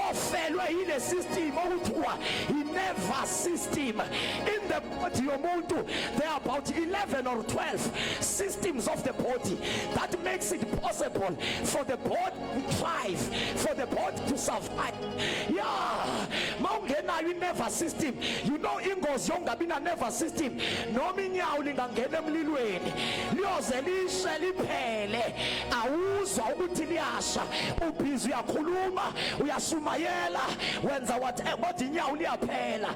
ofelwe yile system okuthiwa i-nervous system. In the body yomuntu there are about 11 or 12 systems of the body that makes it possible for the body to thrive, for the body to survive. Yeah, mawungenayo i-nervous system, you know ingozi yongabi na nervous system, noma inyawo lingangena emlilweni liyoze lishe liphele, awuzwa ukuthi liyasha, ubhizi uyakhuluma, uyashumayela, wenza kodwa inyawo liyaphela.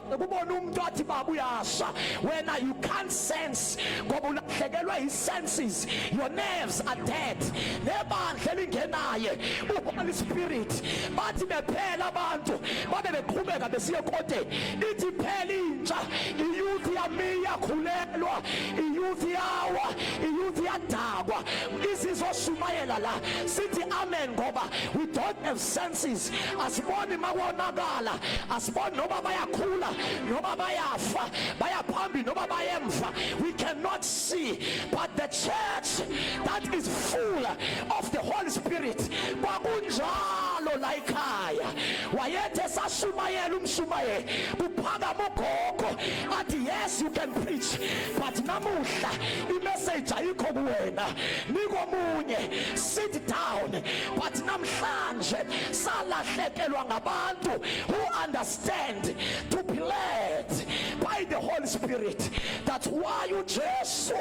Kubona umuntu athi baba uyasha wena you can't sense ngoba ulahlekelwe i-senses, your nerves are dead. Nebandla lingenaye uHoly Spirit bathi bephela abantu babe beqhubeka besiye kodwa ithi phela intsha, iyouth yami yakhulelwa, iyouth yawa, iyouth yadakwa, izizoshumayela la sithi amen ngoba we don't have senses. Asiboni makwonakala, asiboni noba bayakhula noba bayafa, bayaphambi noba bayemva, we cannot see. But the church that is full of the Holy Spirit kwakunjalo la ekhaya, wayethe sashumayela umshumayeli kuphakama ugogo athi yes you can preach, but namuhla imessage ayikho kuwena nikomunye, sit down. But namhlanje salahlekelwa ngabantu who understand to be led by the Holy Spirit. That's why you just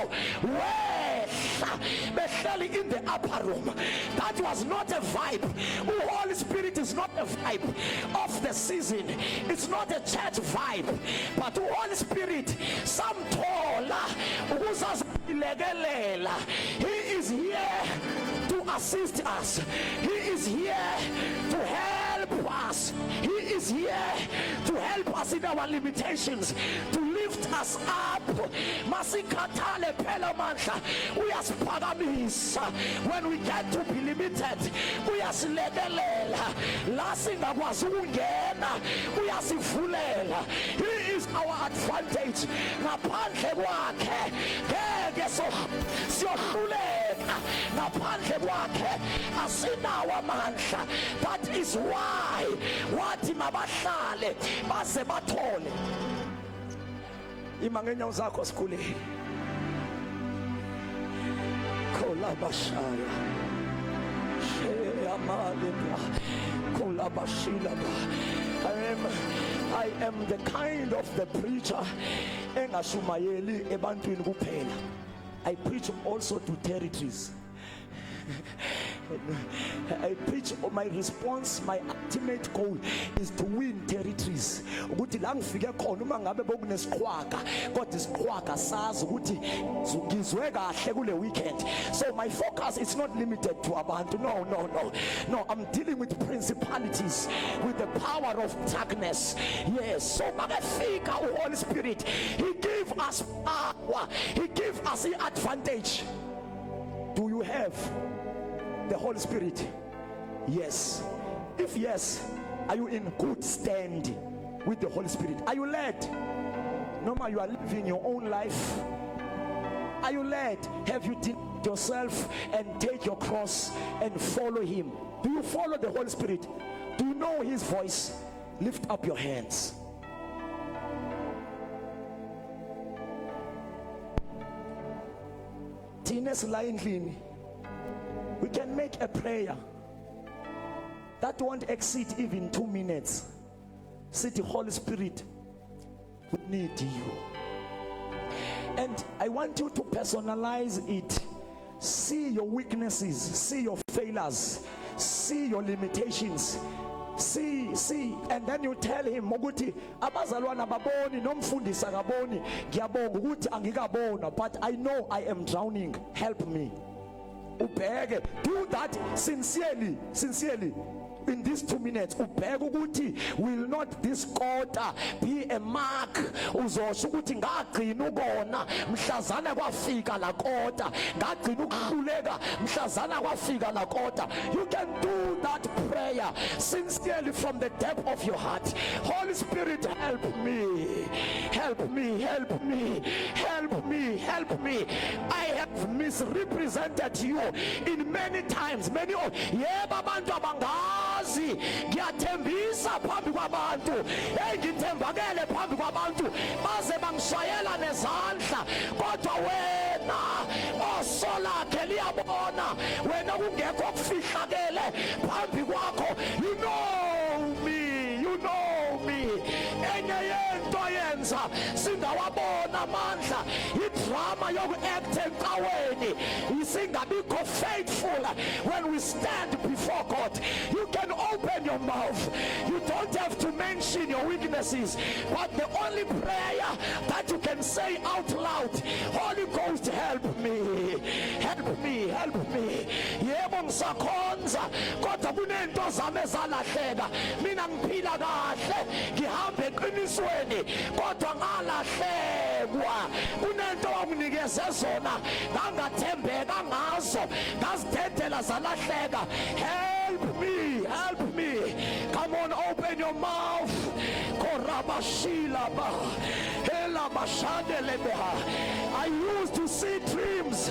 wehla behleli in the upper room. That was not a vibe. The Holy Spirit is not a vibe of the season, it's not a church vibe, but the Holy Spirit samthola ukuzazilekelela. He is here to assist us, he is here to help us, he is here to help us in our limitations, to lift us up. Masikhathale phela mandla uyasiphakamisa. When we get to be limited uyasilekelela, la singakwazi ukungena uyasivulela. He is our advantage. Ngaphandle kwakhe ngeke siyohluleka, ngaphandle kwakhe asinawo amandla. That is why wathi mabahlale base bathole. Ima ngenyawo zakho sikhulile. Kolabashaya sheyamalebra kolabashilaba. I am the kind of the preacher engashumayeli ebantwini kuphela. I preach also to territories. I preach, my response, my ultimate goal is to win territories. Ukuthi la ngifike khona uma ngabe bokunesiqhwaga kodwa isiqhwaga sazi ukuthi ngizwe kahle kule weekend. So my focus is not limited to abantu. No, I'm dealing with principalities, with the power of darkness. Yes, so magafika uHoly Spirit, he gave us power, he gave us the advantage. Do you have the Holy Spirit? Yes. If yes, are you in good stand with the Holy Spirit? Are you led? No matter you are living your own life, are you led? Have you denied yourself and take your cross and follow him? Do you follow the Holy Spirit? Do you know his voice? Lift up your hands. We can make a prayer that won't exceed even 2 minutes. Say, the Holy Spirit, we need you. And I want you to personalize it. See your weaknesses, see your failures, see your limitations. See, and then you tell him ukuthi abazalwana baboni nomfundisi akaboni, ngiyabonga ukuthi angikabona, but I know I am drowning, help me. Ubheke, do that sincerely. in these 2 minutes ubheka ukuthi will not this quarter be a mark uzosho ukuthi ngagcina ukona mhlazana kwafika la quarter ngagcina ukuhluleka mhlazana kwafika la quarter. You can do that prayer sincerely from the depth of your heart. Holy Spirit, help me, help me, help me, help me, help me. I have misrepresented you in many times, many of yebo abantu abangazi ngiyathembisa phambi kwabantu engithembakele phambi kwabantu baze bangishayela nezandla kodwa wena osolakhe liyabona wena kungekho okufihlakele phambi kwakho. You know me, you know me. Enye yento yenza singawabona amandla idrama yoku-act enkaweni isingabikho faithful when we stand before God. You can open your mouth, you don't have to mention your weaknesses, but the only prayer that you can say out loud, Holy Ghost, help me, help me, help me. Yebo ngisakhonza kodwa kunento zami ezalahleka, mina ngiphila kahle ngihambe eqinisweni kodwa ngalahlekwa, kunento wanginikeze zona ngangathembeka ngazo ngazidedela zalahleka. Help me, help me. Come on, open your mouth. Korabashila ba hela bashadele beha. I used to see dreams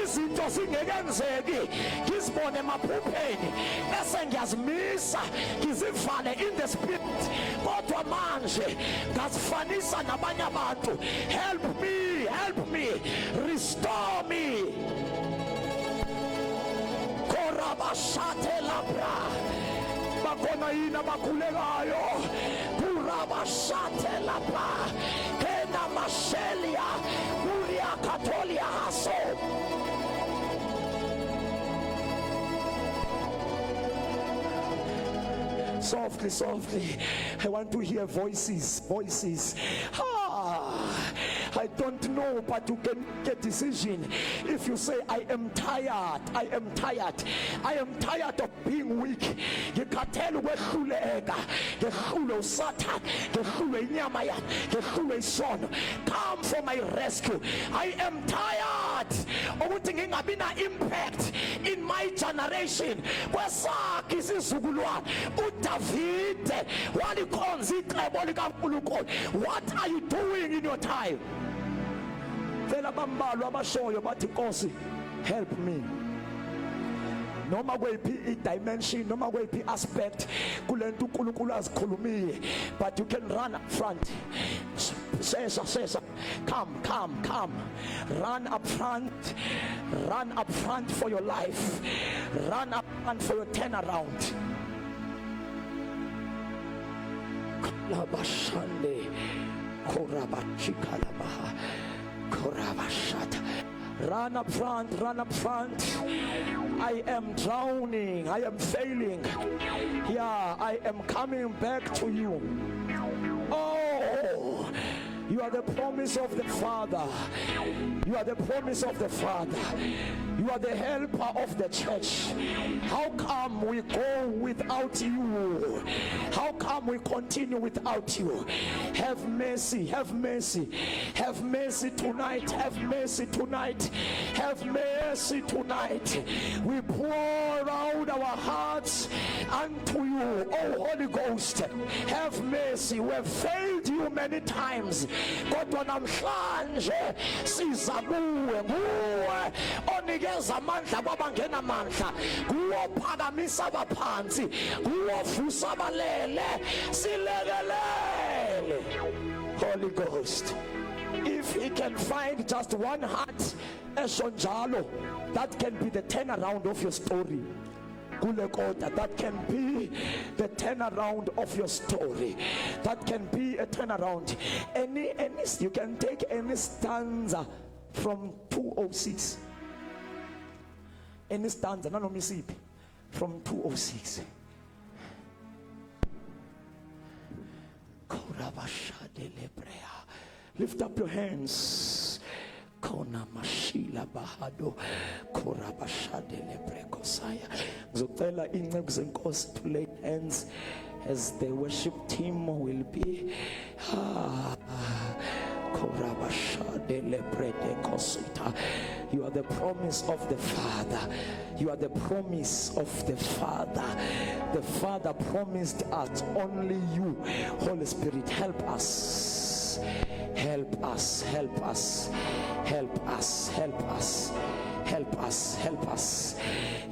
izinto zingekenzeki ngizibone emaphupheni bese ngiyazimisa ngizivale in the spirit kodwa manje ngazifanisa nabanye abantu. Help me, help me, restore me. Korabashate labra bakona yini abakhulekayo kurabashate labra kena mashelia kuria katolia haso. Softly, softly. I want to hear voices, voices. I don't know, but you can make a decision. If you say, I am tired, I am tired, I am tired of being weak. You can tell wethulega, ngehlule uSatan, ngehlule inyama yami, ngehlule isono. Come for my rescue. I am tired ukuthi ngingabi na impact in my generation. Kwesakhe isizukulwane uDavide walikhonza icebo likaNkulunkulu. What are you doing in your time? Vela bambalwa abashoyo bathi Nkosi, help me. Noma kweyiphi i-dimension, noma kweyiphi aspect kulento uNkulunkulu azikhulumile, but you can run up front. Sesa, come, run up front for your life, run up front for your turnaround. Labashande korabachikalabaha korabashata. Run up front. I am drowning, I am failing. Yeah, I am coming back to you. Oh, you are the promise of the Father. You are the promise of the Father. You are the helper of the church. How come we go without you? How come we continue without you? Have mercy, have mercy, have mercy tonight, have mercy tonight, have mercy tonight. We pour out our hearts unto you, oh Holy Ghost. Have mercy. We have failed you many times. Kodwa namhlanje siza kuwe, nguwe onikeza amandla kwabangena amandla, nguwe ophakamisa abaphansi, nguwe ovusa abalele, silekelele. Holy Ghost, if he can find just one heart eshonjalo, that can be the turnaround of your story. That can be the turnaround of your story. That can be a turnaround. Any you can take any stanza from 206. Any stanza, no Mississippi, from 206. Lift up your hands. Kona mashi. Shila Bahado Korabashadele Brekosaya. Ngizocela incebo zenkosi to lay hands as the worship team will be. You are the promise of the Father. You are the promise of the Father. The Father promised us only you. Holy Spirit, help us. Help us. Help us. Help us. Help us. Help us. Help us.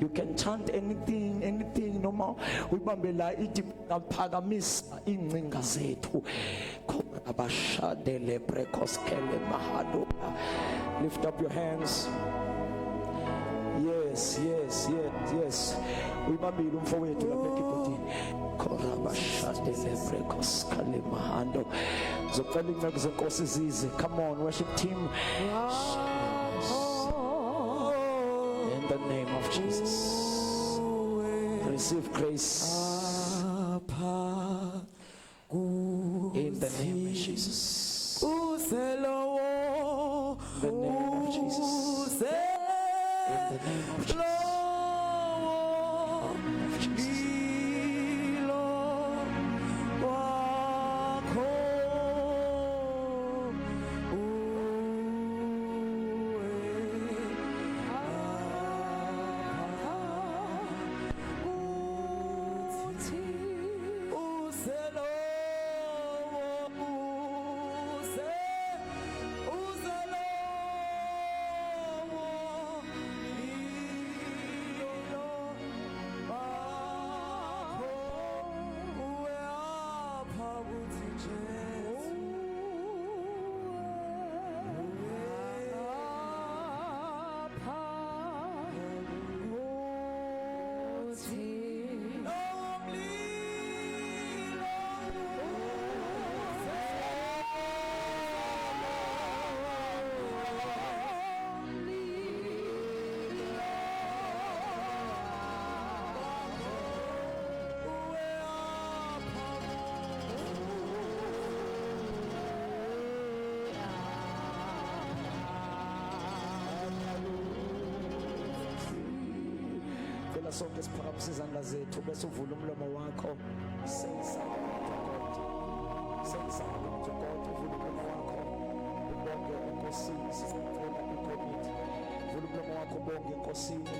You can chant anything noma uyibambela ithi ngaphakamisa ingcinga zethu. Abashadele Brekoskele Mahado. Lift up your hands. Yes. Uyibambile umfowethu lapha ekibhodi. Korabashadele Brekoskele Mahado. Zocela incebo zenkosi zize. Come on, worship team. In the name of Jesus. Receive grace. In the name of Jesus. In the name of Jesus. In the name of Jesus. Sonke siphakamisa izandla zethu bese uvula umlomo wakho. Say something to God. Uvula umlomo wakho. Ubonge enkosini sicela ikomiti. Uvula umlomo wakho ubonge enkosini.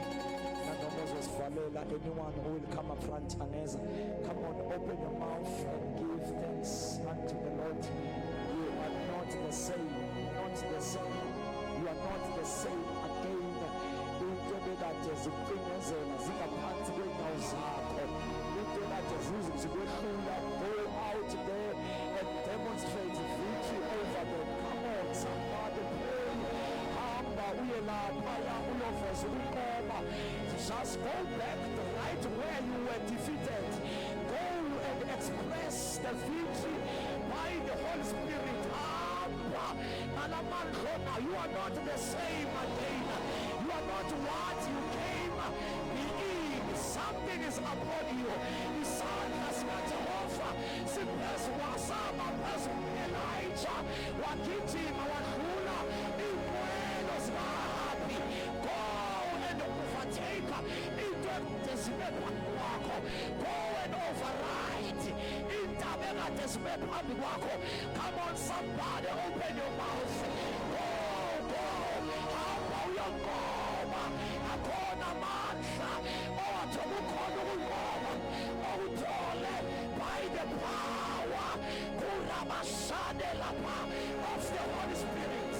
Nanoma uzosivalela anyone who will come up front angeza. Come on, open your mouth and give thanks unto the Lord. You are not the same. Not the same. You are not the same again. Ziphinezela zingaphansi kwenyawo zakho into kade zizikwehlula. Go out there and demonstrate victory over them. Come on, somebody pray. Hamba uye lapha uloveza ukunqoba. Just go back right where you were defeated. Go and express the victory by the Holy Spirit. Hamba nalamandla. You are not the same again. You are not what you came being. Something is upon you. The sun has got to offer. Simples wasama phezu Elijah. Wagijima wadlula iinqwelo zikaHabi. Go and overtake into ezime phambi kwakho. Go and override iindaba ekade zime phambi kwakho. Come on, somebody, open your mouth. Go. Hamba uyanqoba. Akhona amandla owathi ukhona ukunqoba awuthole by the power kulabashade lapha of the Holy Spirit.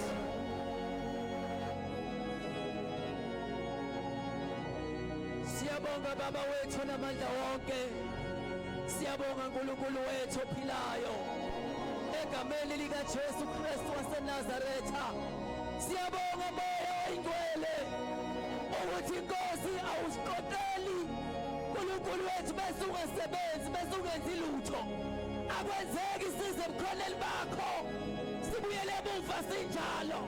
Siyabonga Baba wethu namandla wonke. Siyabonga uNkulunkulu wethu ophilayo. Egameni lika Jesu Kristu waseNazaretha. Siyabonga Moya oyingcwele ukuthi inkosi awusiqoteli. uNkulunkulu wethu bese ungasebenzi bese ungenzi lutho. Akwenzeki size ebukhoneni bakho. Sibuyele emuva sinjalo.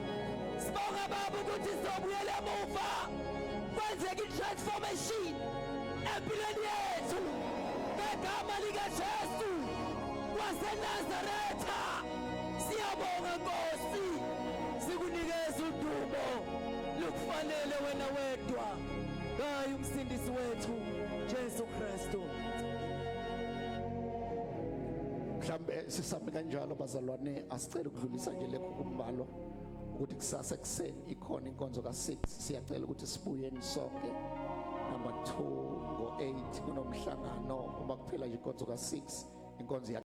Sibonga Baba ukuthi sobuyele emuva. Kwenzeke i-transformation empilweni yethu. Ngegama lika Jesu waseNazaretha. Siyabonga Nkosi. Sikunikeza udumo kufanele wena wedwa hayi umsindisi wethu Jesu Kristu. Mhlambe sisambe kanjalo bazalwane, asicela ukudlulisa nje lekho kumbalwa ukuthi kusasa ekseni ikhona inkonzo ka6. Siyacela ukuthi sibuyeni sonke number 2 ngo8 kunomhlangano uma kuphela nje inkonzo ka6 inkonzo